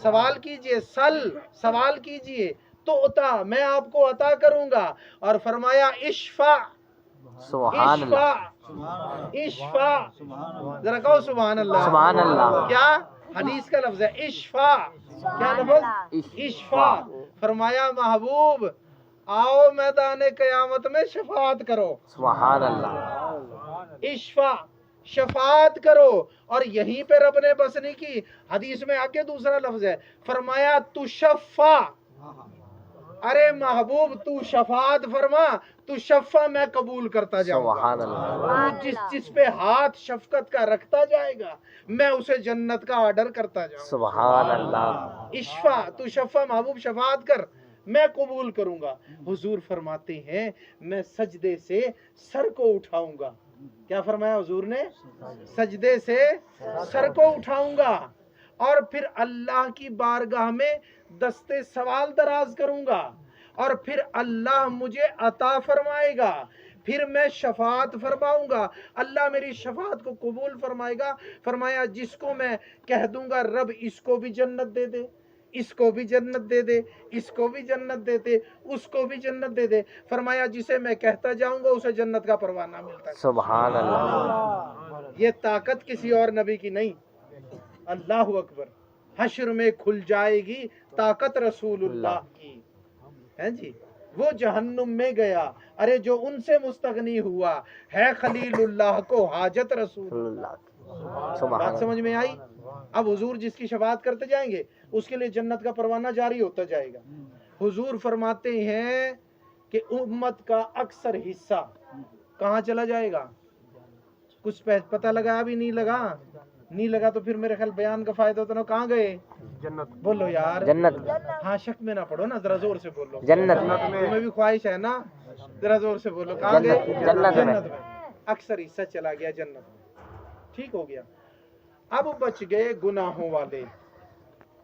سوال کیجئے، سوال کیجئے تو عطا میں آپ کو عطا کروں گا۔ اور فرمایا اشفع سبحان اللہ، اشفع اشفع، ذرا کہو سبحان اللہ، سبحان اللہ، کیا حدیث کا لفظ ہے اشفع، کیا لفظ؟ اشفع۔ فرمایا محبوب آؤ میدان قیامت میں شفاعت کرو، سبحان اللہ، اشفع، شفاعت کرو۔ اور یہیں پہ رب نے بس نہیں کی، حدیث میں آگے دوسرا لفظ ہے، فرمایا تشفع، ارے محبوب تو شفاعت فرما، تو شفع میں قبول کرتا جاؤں گا۔ سبحان اللہ، جس پہ ہاتھ شفقت کا رکھتا جائے گا میں اسے جنت کا آرڈر کرتا جاؤں گا۔ سبحان اللہ، اشفع، تو شفع، محبوب شفاعت کر میں قبول کروں گا۔ حضور فرماتے ہیں میں سجدے سے سر کو اٹھاؤں گا، کیا فرمایا حضور نے؟ سجدے سے سر کو اٹھاؤں گا اور پھر اللہ کی بارگاہ میں دستے سوال دراز کروں گا اور پھر اللہ مجھے عطا فرمائے گا، پھر میں شفاعت فرماؤں گا، اللہ میری شفاعت کو قبول فرمائے گا۔ فرمایا جس کو میں کہہ دوں گا رب اس کو بھی جنت دے دے، اس کو بھی جنت دے دے، اس کو بھی جنت دے دے، اس کو بھی جنت دے دے، فرمایا جسے میں کہتا جاؤں گا اسے جنت کا پروانہ ملتا ہے۔ سبحان اللہ، یہ طاقت کسی اور نبی کی نہیں، اللہ اکبر۔ حشر میں کھل جائے گی طاقت رسول اللہ کی، ہیں جی۔ وہ جہنم میں گیا، ارے جو ان سے مستغنی ہوا ہے خلیل اللہ کو حاجت رسول اللہ۔ سبحان بات اللہ، سمجھ میں آئی؟ اب حضور جس کی شفاعت کرتے جائیں گے اس کے لیے جنت کا پروانہ جاری ہوتا جائے گا۔ حضور فرماتے ہیں کہ امت کا اکثر حصہ کہاں چلا جائے گا؟ کچھ پتہ لگا؟ ابھی نہیں لگا؟ نہیں لگا تو پھر میرے خیال بیان کا فائدہ ہوتا نا، کہاں گئے؟ جنت۔ بولو یار جنت، ہاں، شک میں نہ پڑھو نا، ذرا زور سے بولو، جنت، تمہیں بھی خواہش ہے نا، ذرا زور سے بولو، کہاں گئے؟ جنت میں۔ جنت میں۔ اکثر حصہ چلا گیا جنت میں، ٹھیک ہو گیا۔ اب بچ گئے گناہوں والے،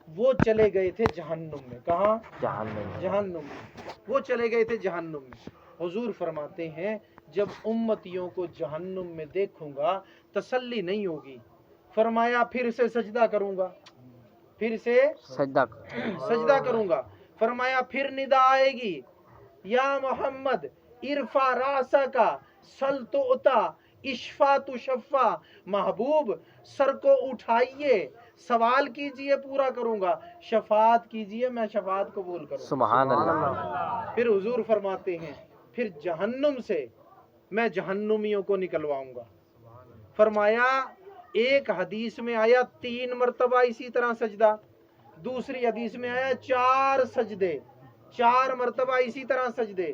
وہ چلے گئے تھے جہنم میں۔ کہاں؟ جہنم، جہنم میں، وہ چلے گئے تھے جہنم میں۔ حضور فرماتے ہیں جب امتیوں کو جہنم میں دیکھوں گا تسلی نہیں ہوگی، فرمایا پھر سے سجدہ کروں گا، پھر سے سجدہ کروں گا۔ فرمایا پھر ندا آئے گی یا محمد ارفع راسک سل تعطا اشفع تشفع، محبوب سر کو اٹھائیے، سوال کیجئے پورا کروں گا، شفاعت کیجئے میں شفاعت قبول کروں گا۔ سبحان اللہ، پھر حضور فرماتے ہیں پھر جہنم سے میں جہنمیوں کو نکلواؤں گا۔ فرمایا ایک حدیث میں آیا 3 مرتبہ اسی طرح سجدہ، دوسری حدیث میں آیا 4 سجدے، 4 مرتبہ اسی طرح سجدے،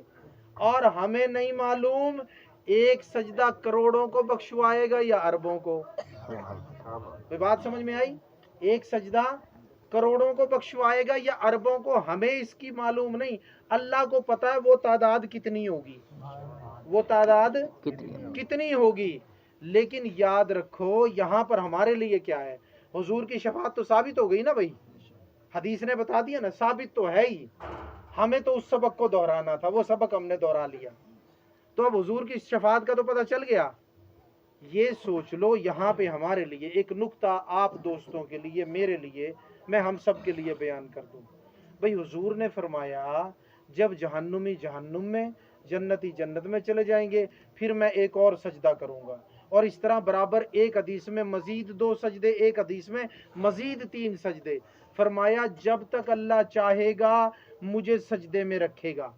اور ہمیں نہیں معلوم ایک سجدہ کروڑوں کو بخشوائے گا یا اربوں کو۔ کوئی بات سمجھ میں آئی؟ ایک سجدہ کروڑوں کو بخشوائے گا یا اربوں کو، ہمیں اس کی معلوم نہیں، اللہ کو پتا ہے وہ تعداد کتنی ہوگی، وہ تعداد کتنی ہوگی۔ لیکن یاد رکھو یہاں پر ہمارے لیے کیا ہے، حضور کی شفاعت تو ثابت ہو گئی نا بھائی، حدیث نے بتا دیا نا، ثابت تو ہے ہی، ہمیں تو اس سبق کو دہرانا تھا، وہ سبق ہم نے دہرا لیا، تو اب حضور کی شفاعت کا تو پتہ چل گیا۔ یہ سوچ لو یہاں پہ ہمارے لیے ایک نکتہ، آپ دوستوں کے لیے، میرے لیے، میں ہم سب کے لیے بیان کر دوں۔ بھئی حضور نے فرمایا جب جہنمی جہنم میں، جنتی جنت میں چلے جائیں گے، پھر میں ایک اور سجدہ کروں گا، اور اس طرح برابر ایک حدیث میں مزید 2 سجدے، ایک حدیث میں مزید 3 سجدے۔ فرمایا جب تک اللہ چاہے گا مجھے سجدے میں رکھے گا۔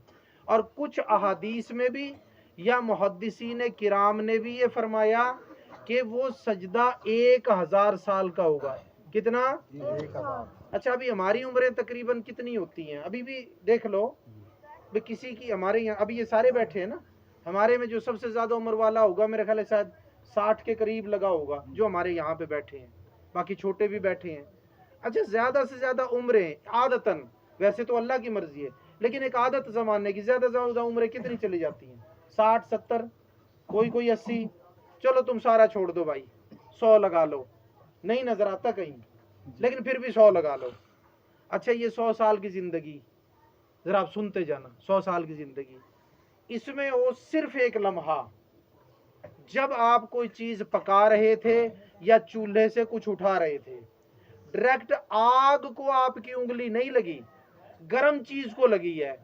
اور کچھ احادیث میں بھی یا محدثین کرام نے بھی یہ فرمایا کہ وہ سجدہ 1000 سال کا ہوگا۔ کتنا؟ 1000۔ اچھا ابھی ہماری عمریں تقریباً کتنی ہوتی ہیں؟ ابھی بھی دیکھ لو کسی کی، ہمارے یہاں ابھی یہ سارے بیٹھے ہیں نا، ہمارے میں جو سب سے زیادہ عمر والا ہوگا میرے خیال ہے شاید 60 کے قریب لگا ہوگا جو ہمارے یہاں پہ بیٹھے ہیں، باقی چھوٹے بھی بیٹھے ہیں۔ اچھا زیادہ سے زیادہ عمریں عادتاً، ویسے تو اللہ کی مرضی ہے لیکن ایک عادت زمانے کی، زیادہ سے زیادہ عمریں کتنی چلی جاتی ہیں؟ 60 70، کوئی 80۔ چلو تم سارا چھوڑ دو بھائی، 100 لگا لو، نہیں نظر آتا کہیں لیکن پھر بھی 100 لگا لو۔ اچھا یہ 100 سال کی زندگی، ذرا آپ سنتے جانا، 100 سال کی زندگی، اس میں وہ صرف ایک لمحہ جب آپ کوئی چیز پکا رہے تھے یا چولہے سے کچھ اٹھا رہے تھے، ڈائریکٹ آگ کو آپ کی انگلی نہیں لگی، گرم چیز کو لگی ہے،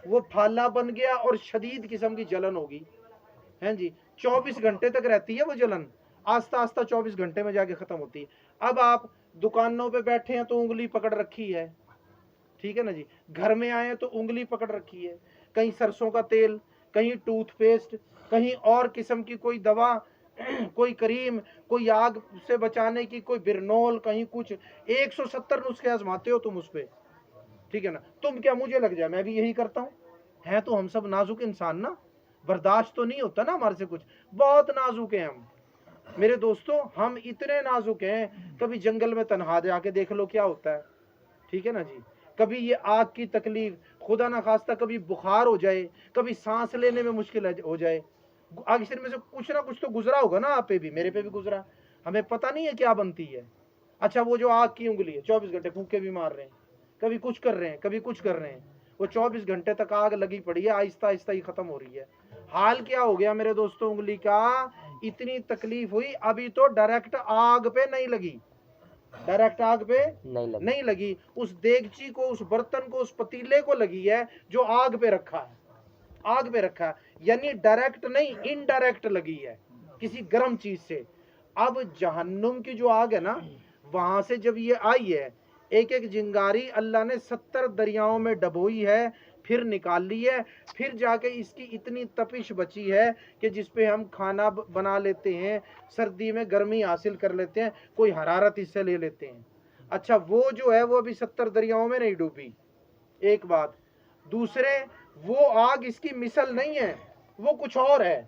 وہ پھالا بن گیا اور شدید قسم کی جلن ہوگی، ہیں جی، 24 گھنٹے تک رہتی ہے وہ جلن، آہستہ آہستہ 24 گھنٹے میں جا کے ختم ہوتی ہے۔ اب آپ دکانوں پہ بیٹھے ہیں تو انگلی پکڑ رکھی ہے، ٹھیک ہے نا جی، گھر میں آئے تو انگلی پکڑ رکھی ہے، کہیں سرسوں کا تیل، کہیں ٹوتھ پیسٹ، کہیں اور قسم کی کوئی دوا، کوئی کریم، کوئی آگ سے بچانے کی کوئی برنول، کہیں کچھ، 170 نسخے آزماتے ہو تم اس پہ، ٹھیک ہے نا، تم کیا مجھے لگ جائے، میں بھی یہی کرتا ہوں، ہیں تو ہم سب نازک انسان نا، برداشت تو نہیں ہوتا نا ہمارے سے کچھ، بہت نازک ہیں ہم میرے دوستوں، ہم اتنے نازک ہیں، کبھی جنگل میں تنہا جا کے دیکھ لو کیا ہوتا ہے، ٹھیک ہے نا جی، کبھی یہ آگ کی تکلیف، خدا نہ خواستہ کبھی بخار ہو جائے، کبھی سانس لینے میں مشکل ہو جائے، اکثر میں سے کچھ نہ کچھ تو گزرا ہوگا نا آپ پہ بھی، میرے پہ بھی گزرا، ہمیں پتہ نہیں ہے کیا بنتی ہے۔ اچھا وہ جو آگ کی انگلی ہے، 24 گھنٹے پھونکے بھی مار رہے ہیں، کبھی کچھ کر رہے ہیں، کبھی کچھ کر رہے ہیں، وہ 24 گھنٹے تک آگ لگی پڑی ہے، آہستہ آہستہ ہی ختم ہو رہی ہے۔ حال کیا ہو گیا میرے دوستوں انگلی کا، اتنی تکلیف ہوئی، ابھی تو ڈائریکٹ آگ پہ نہیں لگی، ڈائریکٹ آگ پہ نہیں لگی، اس دیگچی کو، اس برتن کو، اس پتیلے کو لگی ہے جو آگ پہ رکھا ہے، آگ پہ رکھا ہے، یعنی ڈائریکٹ نہیں، انڈائریکٹ لگی ہے کسی گرم چیز سے۔ اب جہنم کی جو آگ ہے نا، وہاں سے جب یہ آئی ہے، ایک ایک جنگاری اللہ نے 70 دریاؤں میں ڈبوئی ہے، پھر نکال لی ہے، پھر جا کے اس کی اتنی تپش بچی ہے کہ جس پہ ہم کھانا بنا لیتے ہیں، سردی میں گرمی حاصل کر لیتے ہیں، کوئی حرارت اس سے لے لیتے ہیں۔ اچھا وہ جو ہے وہ ابھی 70 دریاؤں میں نہیں ڈوبی، ایک بات۔ دوسرے وہ آگ اس کی مثل نہیں ہے، وہ کچھ اور ہے،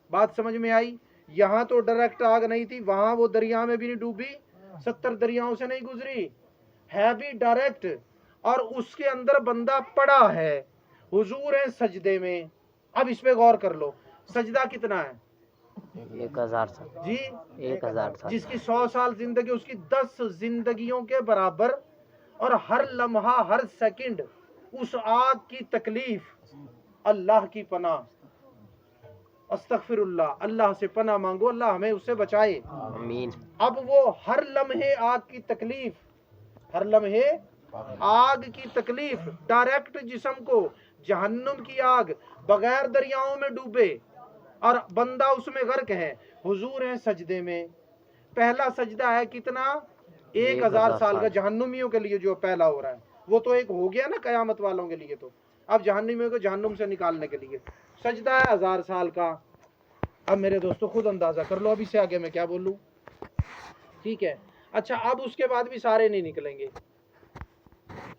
بات سمجھ میں آئی؟ یہاں تو ڈائریکٹ آگ نہیں تھی، وہاں وہ دریا میں بھی نہیں ڈوبی، 70 دریاؤں سے نہیں گزری، ہے بھی ڈائریکٹ، اور اس کے اندر بندہ پڑا ہے، حضور ہے سجدے میں۔ اب اس پہ غور کر لو، سجدہ کتنا ہے؟ 1000 سال جی 1000 سال، جس کی 100 سال زندگی، اس کی 10 زندگیوں کے برابر، اور ہر لمحہ، ہر سیکنڈ اس آگ کی تکلیف، اللہ کی پناہ، استغفر اللہ، اللہ سے پناہ مانگو، اللہ ہمیں اس سے بچائے، آمین۔ اب وہ ہر لمحے آگ کی تکلیف، ہر لمحے آگ کی تکلیف، ڈائریکٹ جسم کو جہنم کی آگ، بغیر دریاؤں میں ڈوبے اور بندہ اس میں غرق ہے، حضور ہیں سجدے میں۔ پہلا سجدہ ہے کتنا؟ 1000 سال کا، جہنمیوں کے لیے جو پہلا ہو رہا ہے، وہ تو ایک ہو گیا نا قیامت والوں کے لیے، تو اب جہنمیوں کو جہنم سے نکالنے کے لیے سجدہ ہے 1000 سال کا۔ اب میرے دوستو خود اندازہ کر لو اب اس سے آگے میں کیا بولوں، ٹھیک ہے؟ اچھا اب اس کے بعد بھی سارے نہیں نکلیں گے،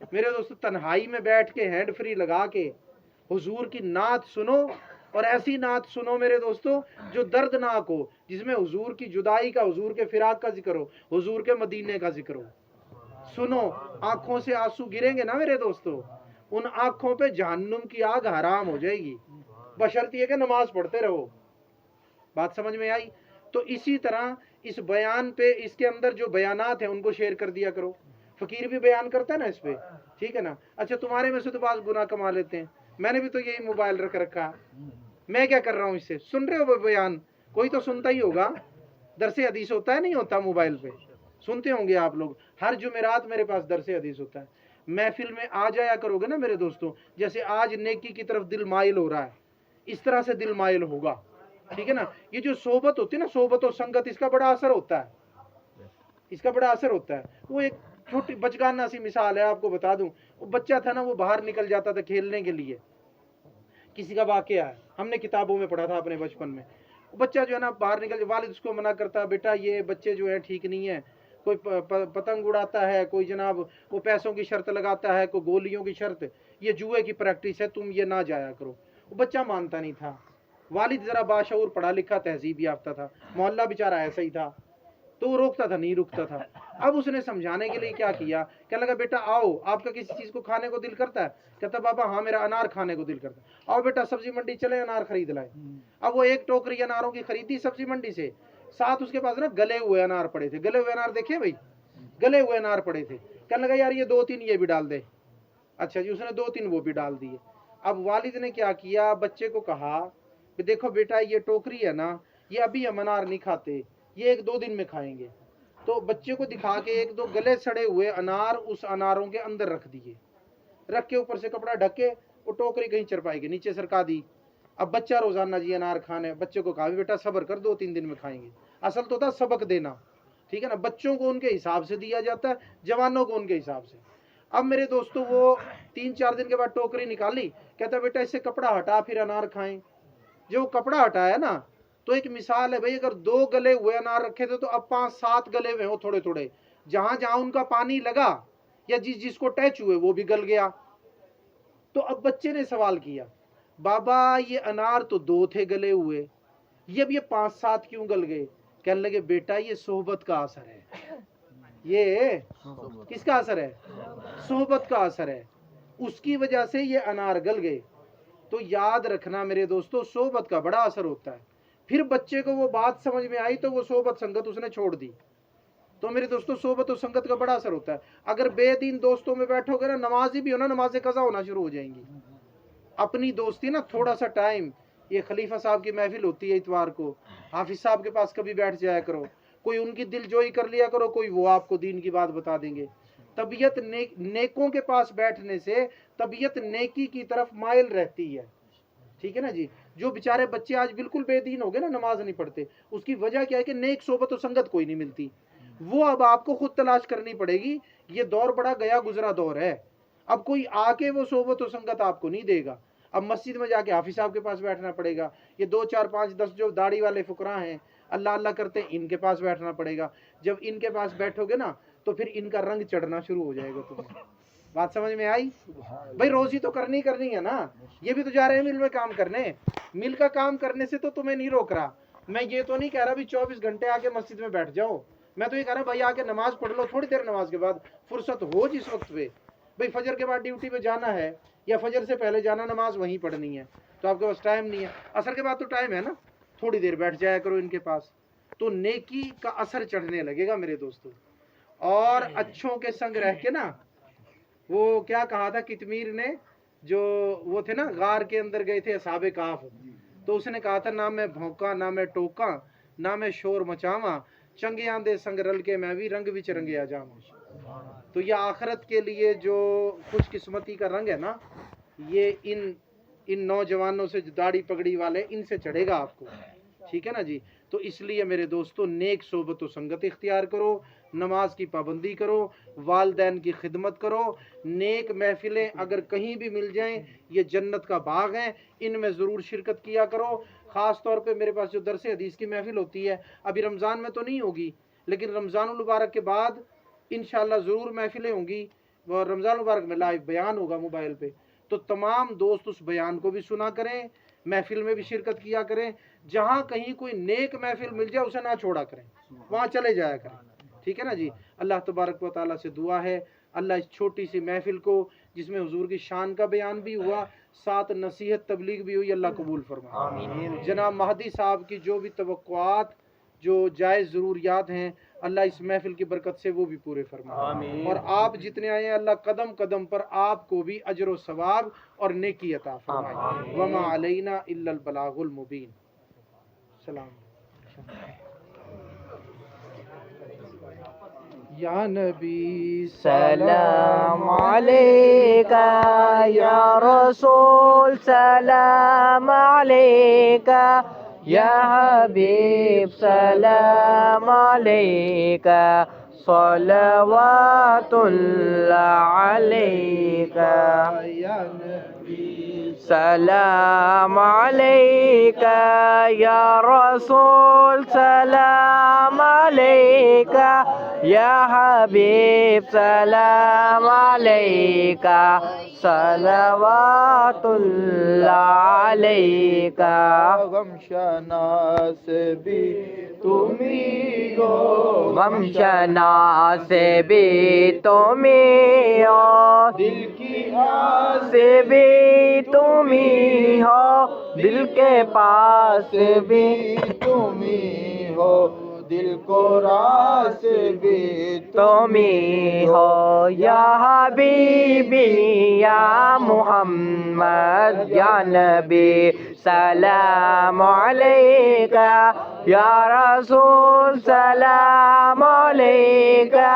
میرے دوستو تنہائی میں بیٹھ کے ہینڈ فری لگا کے حضور کی نعت سنو، اور ایسی نعت سنو میرے دوستو جو دردناک ہو، جس میں حضور کی جدائی کا، حضور کے فراق کا ذکر ہو، حضور کے مدینے کا ذکر ہو. سنو، آنکھوں سے آنسو گریں گے نا میرے دوستو، ان آنکھوں پہ جہنم کی آگ حرام ہو جائے گی، بشرط یہ کہ نماز پڑھتے رہو. بات سمجھ میں آئی؟ تو اسی طرح اس بیان پہ، اس کے اندر جو بیانات ہیں ان کو شیئر کر دیا کرو. فقیر بھی بیان کرتا ہے نا اس پہ، ٹھیک ہے نا. اچھا تمہارے میں سے تو بعض گناہ کما لیتے ہیں، میں نے بھی تو یہی موبائل رکھ رکھا، میں کیا کر رہا ہوں اس سے؟ سن رہے ہو بیان؟ کوئی تو سنتا ہی ہوگا. درس حدیث ہوتا ہے نہیں ہوتا موبائل پہ؟ سنتے ہوں گے آپ لوگ. ہر جمعرات میرے پاس درس حدیث ہوتا ہے. محفل میں آ جایا کرو گے نا میرے دوستوں، جیسے آج نیکی کی طرف دل مائل ہو رہا ہے، اس طرح سے دل مائل ہوگا. ٹھیک ہے نا. یہ جو صحبت ہوتی ہے نا، صحبت و سنگت، اس کا بڑا اثر ہوتا ہے، اس کا بڑا اثر ہوتا ہے. وہ ایک چھوٹی بچگانہ سی مثال ہے، آپ کو بتا دوں. وہ بچہ تھا نا، وہ باہر نکل جاتا تھا کھیلنے کے لیے. کسی کا واقعہ ہے، ہم نے کتابوں میں پڑھا تھا اپنے بچپن میں. وہ بچہ جو ہے نا باہر نکل، والد اس کو منع کرتا، بیٹا یہ بچے جو ہے ٹھیک نہیں ہے، کوئی پتنگ اڑاتا ہے، کوئی جناب وہ پیسوں کی شرط لگاتا ہے، کوئی گولیوں کی شرط، یہ جوئے کی پریکٹس ہے، تم یہ نہ جایا کرو. وہ بچہ مانتا نہیں تھا. والد ذرا باشعور، پڑھا لکھا، تہذیب یافتہ تھا، محلہ بیچارہ ایسا ہی تھا، تو وہ روکتا تھا، نہیں رکتا تھا. اب اس نے سمجھانے کے لیے کیا کیا، کہنے لگا بیٹا آؤ، آپ کا کسی چیز کو کھانے کو دل کرتا ہے؟ کہتا بابا ہاں میرا انار کھانے کو دل کرتا ہے. آؤ بیٹا سبزی منڈی چلے، انار خرید لائے. اب وہ ایک ٹوکری اناروں کی خریدی سبزی منڈی سے، ساتھ اس کے پاس نا گلے ہوئے انار پڑے تھے. گلے ہوئے انار دیکھے بھائی، گلے ہوئے انار پڑے تھے. کہنے لگا یار یہ 2-3 یہ بھی ڈال دے. اچھا جی، اس نے 2-3 وہ بھی ڈال دیے. اب والد نے کیا کیا، بچے کو کہا کہ دیکھو بیٹا یہ ٹوکری ہے نا، یہ ابھی ہم انار نہیں کھاتے، یہ 1-2 دن میں کھائیں گے. تو بچے کو دکھا کے 1-2 گلے سڑے ہوئے انار اس اناروں کے اندر رکھ دیے، رکھ کے اوپر سے کپڑا ڈھک کے وہ ٹوکری کہیں چرپائی کے نیچے سرکا دی. اب بچہ روزانہ جی انار کھانے، بچے کو کہا بیٹا صبر کر، 2-3 دن میں کھائیں گے. اصل تو تھا سبق دینا، ٹھیک ہے نا. بچوں کو ان کے حساب سے دیا جاتا ہے، جوانوں کو ان کے حساب سے. اب میرے دوستو وہ 3-4 دن کے بعد ٹوکری نکالی، کہتا بیٹا اس سے کپڑا ہٹا پھر انار کھائیں. جو کپڑا ہٹایا نا، تو ایک مثال ہے بھائی، اگر 2 گلے ہوئے انار رکھے تھے تو اب 5-7 گلے ہوئے ہو تھوڑے تھوڑے، جہاں جہاں ان کا پانی لگا یا جس کو ٹچ ہوئے وہ بھی گل گیا. تو اب بچے نے سوال کیا، بابا یہ انار تو 2 تھے گلے ہوئے، یہ اب یہ 5-7 کیوں گل گئے؟ کہنے لگے بیٹا یہ صحبت کا اثر ہے. یہ کس کا اثر ہے؟ صحبت کا اثر ہے، اس کی وجہ سے یہ انار گل گئے. تو یاد رکھنا میرے دوستو، صحبت کا بڑا اثر ہوتا ہے. پھر بچے کو وہ بات سمجھ میں آئی تو وہ صحبت سنگت اس نے چھوڑ دی. تو میرے دوستو صحبت و سنگت کا بڑا اثر ہوتا ہے. اگر بے دین دوستوں میں بیٹھو گے نا، نمازی بھی ہو نا، نمازیں قضا ہونا شروع ہو جائیں گی. اپنی دوستی نا تھوڑا سا ٹائم، یہ خلیفہ صاحب کی محفل ہوتی ہے اتوار کو، حافظ صاحب کے پاس کبھی بیٹھ جایا کرو، کوئی ان کی دل جوئی کر لیا کرو، کوئی وہ آپ کو دین کی بات بتا دیں گے. طبیعت نیکوں کے پاس بیٹھنے سے طبیعت نیکی کی طرف مائل رہتی ہے. ٹھیک ہے نا جی. جو بیچارے بچے آج بالکل بے دین ہو گئے نا، نماز نہیں پڑھتے، اس کی وجہ کیا ہے کہ نیک صحبت و سنگت کوئی نہیں ملتی. وہ اب آپ کو خود تلاش کرنی پڑے گی. یہ دور بڑا گیا گزرا دور ہے. اب کوئی آ کے وہ صحبت و سنگت آپ کو نہیں دے گا. اب مسجد میں جا کے حافظ صاحب کے پاس بیٹھنا پڑے گا. یہ 2-4-5-10 جو داڑھی والے فقراء ہیں، اللہ اللہ کرتے ہیں، ان کے پاس بیٹھنا پڑے گا. جب ان کے پاس بیٹھو گے نا تو پھر ان کا رنگ چڑھنا شروع ہو جائے گا تمہیں. بات سمجھ میں آئی؟ بھائی روزی تو کرنی ہے نا. یہ بھی تو جا رہے ہیں مل میں کام کرنے. مل کا کام کرنے سے تو تمہیں نہیں روک رہا. میں یہ تو نہیں کہہ رہا بھی 24 گھنٹے آ کے مسجد میں بیٹھ جاؤ. میں تو یہ کہہ رہا بھائی آ کے نماز پڑھ لو تھوڑی دیر، نماز کے بعد فرصت ہو جس وقت پہ. بھائی فجر کے بعد ڈیوٹی پہ جانا ہے یا فجر سے پہلے جانا، نماز وہیں پڑھنی ہے، تو آپ کے پاس ٹائم نہیں ہے. عصر کے بعد تو ٹائم ہے نا، تھوڑی دیر بیٹھ جایا کرو ان کے پاس، تو نیکی کا اثر چڑھنے لگے گا میرے دوستو. اور اچھوں کے سنگ رہ کے نا، وہ کیا کہا تھا کتمیر نے، جو وہ تھے نا غار کے اندر گئے تھے اصحاب کہف، تو اس نے کہا تھا نہ میں بھونکا نہ میں ٹوکا نہ میں شور مچاواں، چنگیاں دے سنگ رل کے میں بھی رنگ وچ رنگیا جاواں. تو یہ آخرت کے لیے جو خوش قسمتی کا رنگ ہے نا، یہ ان نوجوانوں سے، داڑھی پگڑی والے، ان سے چڑھے گا آپ کو. ٹھیک ہے نا جی. تو اس لیے میرے دوستو نیک صحبت و سنگت اختیار کرو، نماز کی پابندی کرو، والدین کی خدمت کرو. نیک محفلیں اگر کہیں بھی مل جائیں، یہ جنت کا باغ ہیں، ان میں ضرور شرکت کیا کرو. خاص طور پہ میرے پاس جو درس حدیث کی محفل ہوتی ہے، ابھی رمضان میں تو نہیں ہوگی، لیکن رمضان المبارک کے بعد انشاءاللہ ضرور محفلیں ہوں گی. وہ رمضان مبارک میں لائیو بیان ہوگا موبائل پہ، تو تمام دوست اس بیان کو بھی سنا کریں، محفل میں بھی شرکت کیا کریں، جہاں کہیں کوئی نیک محفل مل جائے اسے نہ چھوڑا کریں، وہاں چلے جایا کریں، ٹھیک ہے نا جی۔ اللہ تبارک و تعالیٰ سے دعا ہے اللہ اس چھوٹی سی محفل کو جس میں حضور کی شان کا بیان بھی ہوا، ساتھ نصیحت تبلیغ بھی ہوئی، اللہ قبول فرمائے۔ جناب مہدی صاحب کی جو بھی توقعات، جو جائز ضروریات ہیں، اللہ اس محفل کی برکت سے وہ بھی پورے فرمائے، اور آپ جتنے آئے ہیں اللہ قدم قدم پر آپ کو بھی اجر و ثواب اور نیکی عطا فرمائے۔ وما علینا الا البلاغ المبین۔ سلام۔ یا نبی سلام علیکہ یا رسول سلام علیکہ یا حبیب سلام علیکہ صلوات اللہ علیکہ یا نبی سلام علیکہ یا رسول سلام علیکہ یا حبیب سلام علیکہ صلوات اللہ علیکہ غم شناس بھی تمہیں ہو، غم شناس بھی تمہیں ہو، دل کی آس سے بھی تمہیں ہو، دل کے پاس بھی تمہیں ہو، دل کو راس بھی تمہیں ہو، یا حبیبی یا محمد یا نبی سلام علیکہ یا رسول سلام علیکہ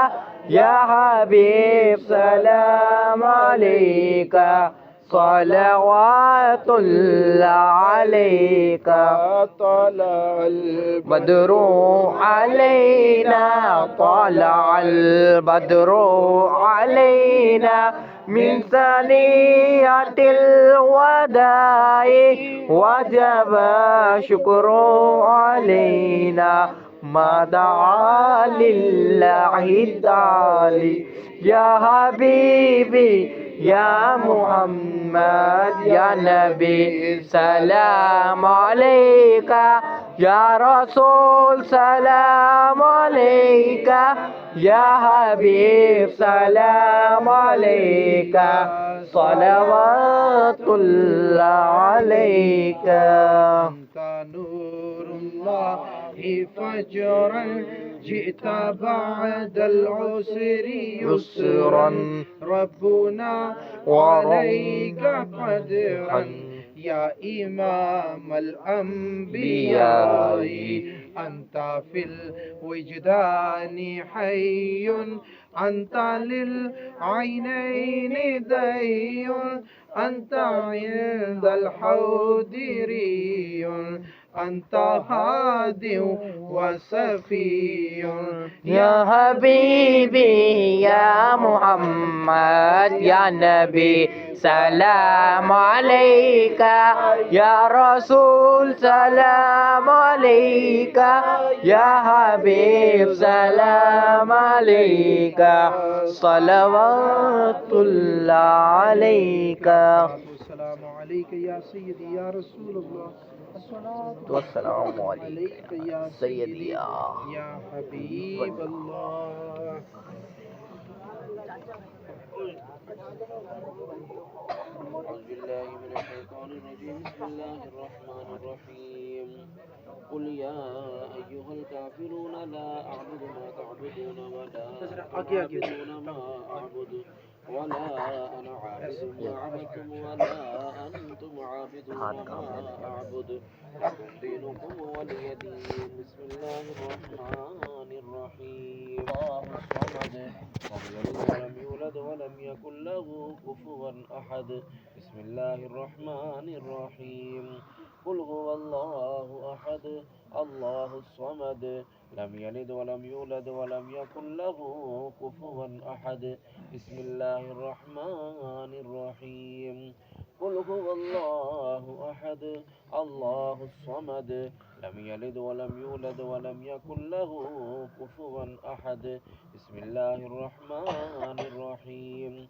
یا حبیب سلام علیکہ صلوات اللہ علیکہ طلع بدر علینا طلع البدر علینا من ثنیۃ الوداع وجب شکر علینا ما دعا للہ تعالی یا حبیبی یا محمد یا نبی سلام علیکہ یا رسول سلام علیکہ یا حبیب سلام علیکہ صلوات اللہ علیکہ انت نور اللہ فجرا جئت بعد العسر يسرا ربنا وعليك قدرا يا إمام الأنبياء أنت في الوجدان حي أنت للعينين دي أنت عند الحوض ري أنت هاد وصفي یا حبیبی یا محمد یا نبی سلام علیکہ یا رسول سلام علیکہ یا حبیب سلام علیکہ صلوات اللہ علیکہ السلام علیکہ یا سیدی یا رسول اللہ والسلام علیکہ یا سیدی یا حبیب اللہ۔ أعوذ بالله من الشيطان الرجيم بسم الله الرحمن الرحيم قل يا أيها الكافرون لا أعبد ما تعبدون ولا تعبدون ما أعبد ولا أنا عابد ما عبدتم ولا أنتم عابدون ما أعبد لكم دينكم ولي دين بسم الله الرحمن الرحيم الله الصمد لم يولد ولم يكن له كفوا أحد بسم الله الرحمن الرحيم قل هو الله أحد الله الصمد لم يلد ولم يولد ولم يكن له كفوا أحد بسم الله الرحمن الرحيم قل هو الله أحد الله الصمد لم يلد ولم يولد ولم يكن له كفوا أحد بسم الله الرحمن الرحيم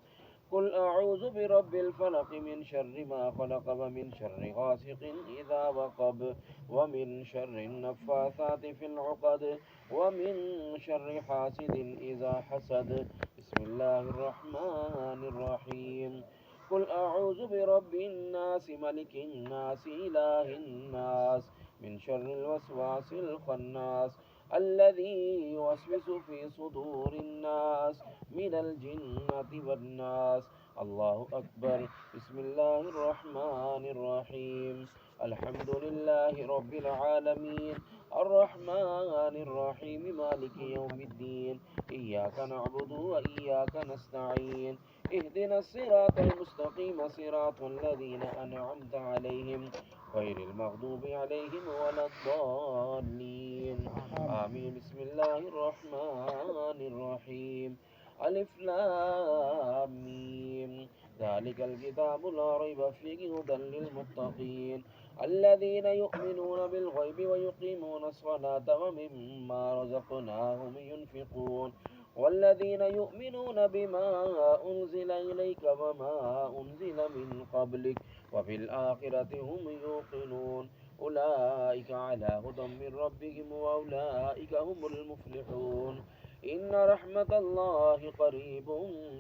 قل أعوذ برب الفلق من شر ما خلق ومن شر غاسق إذا وقب ومن شر النفاثات في العقد ومن شر حاسد إذا حسد بسم الله الرحمن الرحيم قل أعوذ برب الناس ملك الناس إله الناس من شر الوسواس الخناس الذي يوسوس في صدور الناس من الجنة والناس الله أكبر بسم الله الرحمن الرحيم الحمد لله رب العالمين الرحمن الرحيم مالك يوم الدين إياك نعبد وإياك نستعين اهدنا الصراط المستقيم صراط الذين أنعمت عليهم غير المغضوب عليهم ولا الضالين آمين بسم الله الرحمن الرحيم ألف لام ميم ذلك الكتاب لا ريب فيه هدى للمتقين الذين يؤمنون بالغيب ويقيمون الصلاة ومما رزقناهم ينفقون والذين يؤمنون بما أنزل إليك وما أنزل من قبلك وبالآخرة هم يوقنون أولئك على هدى من ربهم وأولئك هم المفلحون إن رحمة الله قريب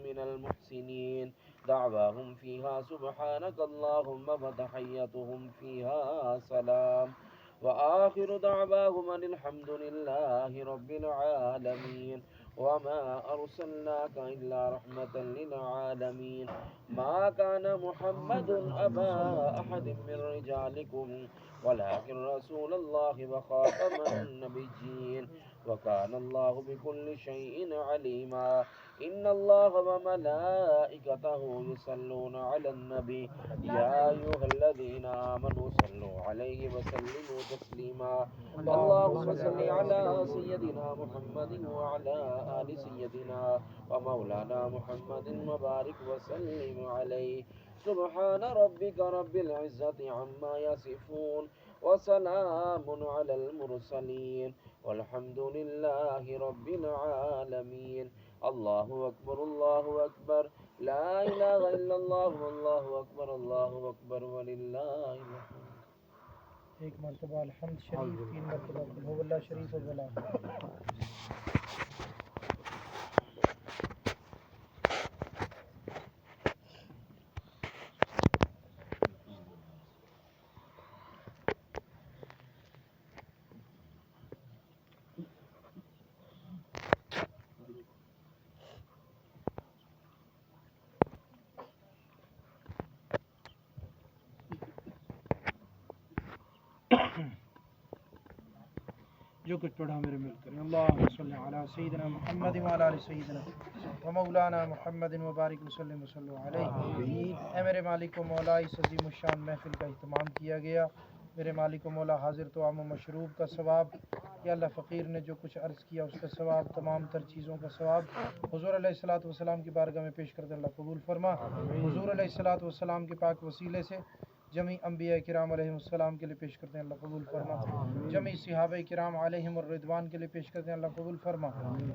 من المحسنين دعواهم فيها سبحانك اللهم وتحيتهم فيها سلام وآخر دعواهم أن الحمد لله رب العالمين وما أرسلناك إلا رحمة للعالمين ما كان محمد أبا أحد من رجالكم ولكن رسول الله وخاتم النبيين وكان الله بكل شيء عليما إن الله وملائكته يصلون على النبي يا أيها الذين آمنوا صلوا عليه وسلموا تسليما اللهم صل على سيدنا محمد وعلى آل سيدنا ومولانا محمد وبارك وسلم عليه سبحان ربك رب العزة عما يصفون وسلام على المرسلين والحمد لله رب العالمين الله أكبر الله أكبر لا إله إلا الله والله أكبر الله أكبر ولله الحمد ایک مرتبہ الحمد شریف، 3 مرتبہ قل هو اللہ شریف و بلا جو کچھ پڑھا میرے مل کریں اللہم صلی علی سیدنا محمد وعلی آل سیدنا و مولانا محمد وبارک وسلم وصلو علیہ۔ اے میرے مالک و مولا، اس عظیم الشان محفل کا اہتمام کیا گیا، میرے مالک و مولا حاضر تو عام و مشروب کا ثواب، یا اللہ فقیر نے جو کچھ عرض کیا اس کا ثواب، تمام تر چیزوں کا ثواب حضور علیہ الصلوۃ والسلام کی بارگاہ میں پیش کر دے اللہ قبول فرما۔ حضور علیہ الصلوۃ والسلام کے پاک وسیلے سے جمی انبیاء کرام علیہ السلام کے لیے پیش کرتے ہیں اللہ قبول فرما، جمی صحابہ کرام علیہم الرضوان کے لیے پیش کرتے ہیں اللہ قبول فرما،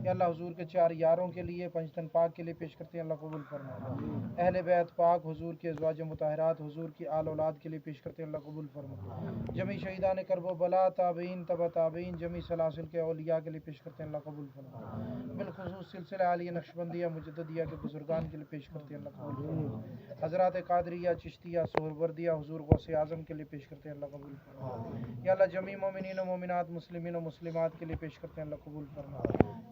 یا اللہ حضور کے 4 یاروں کے لیے پنجتن پاک کے لیے پیش کرتے ہیں اللہ قبول فرما، اہل بیت پاک حضور کے ازواج مطہرات حضور کی آل اولاد کے لیے پیش کرتے ہیں اللہ قبول فرما، جمی شہیدان کرب و بلا تابعین تبع تابعین جمی سلاسل کے اولیاء کے لیے پیش کرتے ہیں اللہ قبول فرما، بالخصوص سلسلہ عالیہ نقشبندیہ مجددیہ کے بزرگان کے لیے پیش کرتے ہیں اللہ قبول فرما، حضرات قادریہ چشتیہ سہروردیہ حضور غوث اعظم کے لیے پیش کرتے ہیں اللہ قبول فرما، یا اللہ جمی مومنین و مومنات مسلمین و مسلمات کے لیے پیش کرتے ہیں اللہ قبول فرما،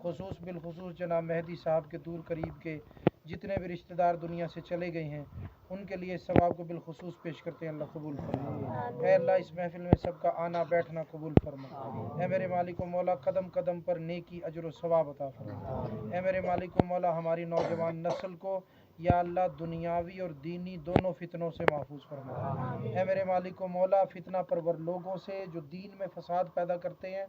خصوص بالخصوص جناب مہدی صاحب کے دور قریب کے جتنے بھی رشتہ دار دنیا سے چلے گئے ہیں ان کے لیے اس ثواب کو بالخصوص پیش کرتے ہیں اللہ قبول فرما، اے اللہ اس محفل میں سب کا آنا بیٹھنا قبول فرما، اے میرے مالک و مولا قدم قدم پر نیکی اجر و ثواب عطا فرما، اے میرے مالک و مولا ہماری نوجوان نسل کو یا اللہ دنیاوی اور دینی دونوں فتنوں سے محفوظ فرما، اے میرے مالک و مولا فتنہ پرور لوگوں سے جو دین میں فساد پیدا کرتے ہیں،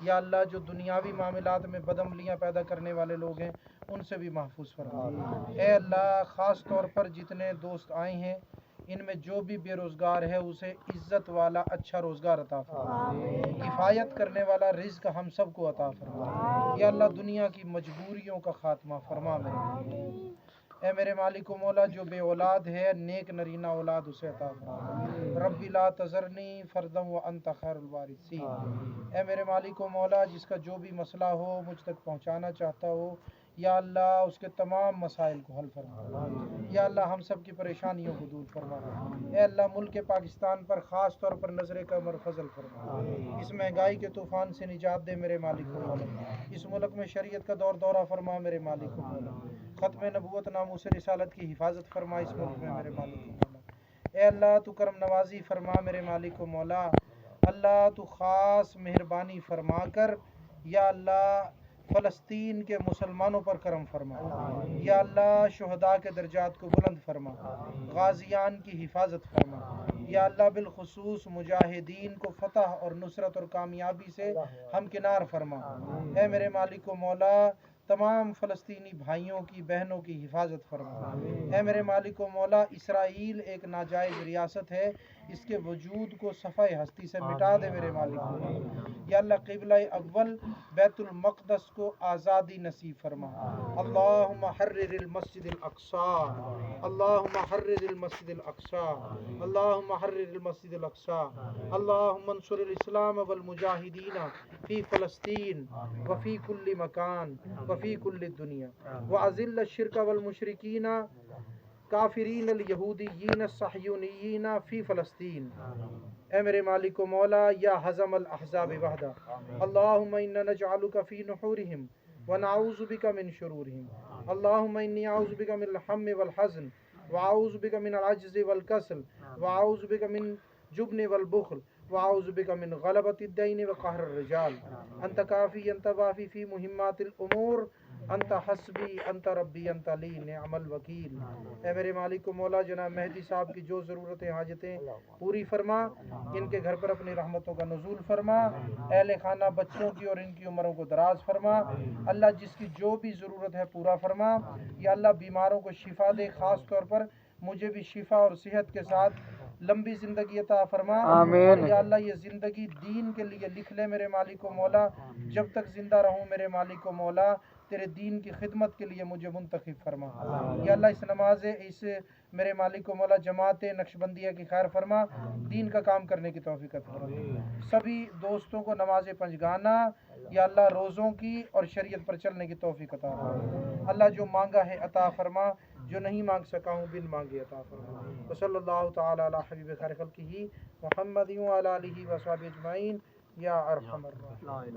یا اللہ جو دنیاوی معاملات میں بدعملیاں پیدا کرنے والے لوگ ہیں ان سے بھی محفوظ فرما، اے اللہ خاص طور پر جتنے دوست آئے ہیں ان میں جو بھی بے روزگار ہے اسے عزت والا اچھا روزگار عطا فرما، کفایت کرنے والا رزق ہم سب کو عطا فرما، یا اللہ دنیا کی مجبوریوں کا خاتمہ فرما میرے مالک۔ اے میرے مالک و مولا جو بے اولاد ہے نیک نرینہ اولاد اسے عطا فرما، ربی لا تذرنی فردا وانت خیر الوارثین۔ اے میرے مالک و مولا جس کا جو بھی مسئلہ ہو مجھ تک پہنچانا چاہتا ہو یا اللہ اس کے تمام مسائل کو حل فرما، یا اللہ ہم سب کی پریشانیوں کو دور فرما، اے اللہ ملک پاکستان پر خاص طور پر نظر کمر فضل فرما، اس مہنگائی کے طوفان سے نجات دے میرے مالک و مولا، اس ملک میں شریعت کا دور دورہ فرما میرے مالک و مولا، ختم نبوت ناموس رسالت کی حفاظت فرما اس ملک میں میرے مالک و مولا، اے اللہ تو کرم نوازی فرما میرے مالک و مولا، اللہ تو خاص مہربانی فرما کر یا اللہ فلسطین کے مسلمانوں پر کرم فرما، یا اللہ شہداء کے درجات کو بلند فرما، غازیان کی حفاظت فرما، یا اللہ بالخصوص مجاہدین کو فتح اور نصرت اور کامیابی سے ہمکنار فرما، اے میرے مالک و مولا تمام فلسطینی بھائیوں کی بہنوں کی حفاظت فرما، اے میرے مالک و مولا اسرائیل ایک ناجائز ریاست ہے، اس کے وجود کو صفحہ ہستی سے مٹا دے میرے مالک و مولا، یا اللہ قبلہ اول بیت المقدس کو آزادی نصیب فرما، اللہم حرر المسجد الاقصی، اللہم حرر المسجد الاقصی، اللہم حرر المسجد الاقصی، اللہم انصر الاسلام والمجاہدین فی فلسطین وفی کل مکان وفی کل الدنیا، وأذل الشرک والمشرکین کافرین الیہودیین الصہیونیین فی فلسطین۔ اے میرے مالک و مولا یا حزم الاحزاب وحدہ، اللہم انا نجعلک فی نحورہم ونعوذ بک من شرورہم، اللہم انی اعوذ بک من الہم والحزن واعوذ بک من العجز والکسل واعوذ بک من جبن والبخل واعوذ بک من غلبۃ الدین وقہر الرجال، انت کافی انت وافی فی مہمات الامور، انت حسبی انت ربی انت لی نعم الوکیل۔ اے میرے مالک و مولا جناب مہدی صاحب کی جو ضرورتیں حاجتیں پوری فرما، ان کے گھر پر اپنی رحمتوں کا نزول فرما، اہل خانہ بچوں کی اور ان کی عمروں کو دراز فرما، اللہ جس کی جو بھی ضرورت ہے پورا فرما، یا اللہ بیماروں کو شفا دے، خاص طور پر مجھے بھی شفا اور صحت کے ساتھ لمبی زندگی عطا فرما، آمین۔ اور یا اللہ یہ زندگی دین کے لیے لکھ لے میرے مالک و مولا، جب تک زندہ رہوں میرے مالک و مولا تیرے دین کی خدمت کے لیے مجھے منتخب فرما، یا اللہ اس نماز اس میرے مالک و مولا جماعت نقشبندیہ کی خیر فرما، دین کا کام کرنے کی توفیق عطا فرما، سبھی دوستوں کو نماز پنجگانہ یا اللہ روزوں کی اور شریعت پر چلنے کی توفیق عطا فرما، اللہ جو مانگا ہے عطا فرما، جو نہیں مانگ سکا ہوں بن مانگے عطا فرما، وصلی اللہ تعالی علی حبیب خیر خلقہ محمد وعلی آلہ وصحبہ اجمعین یا ارحم الراحمین۔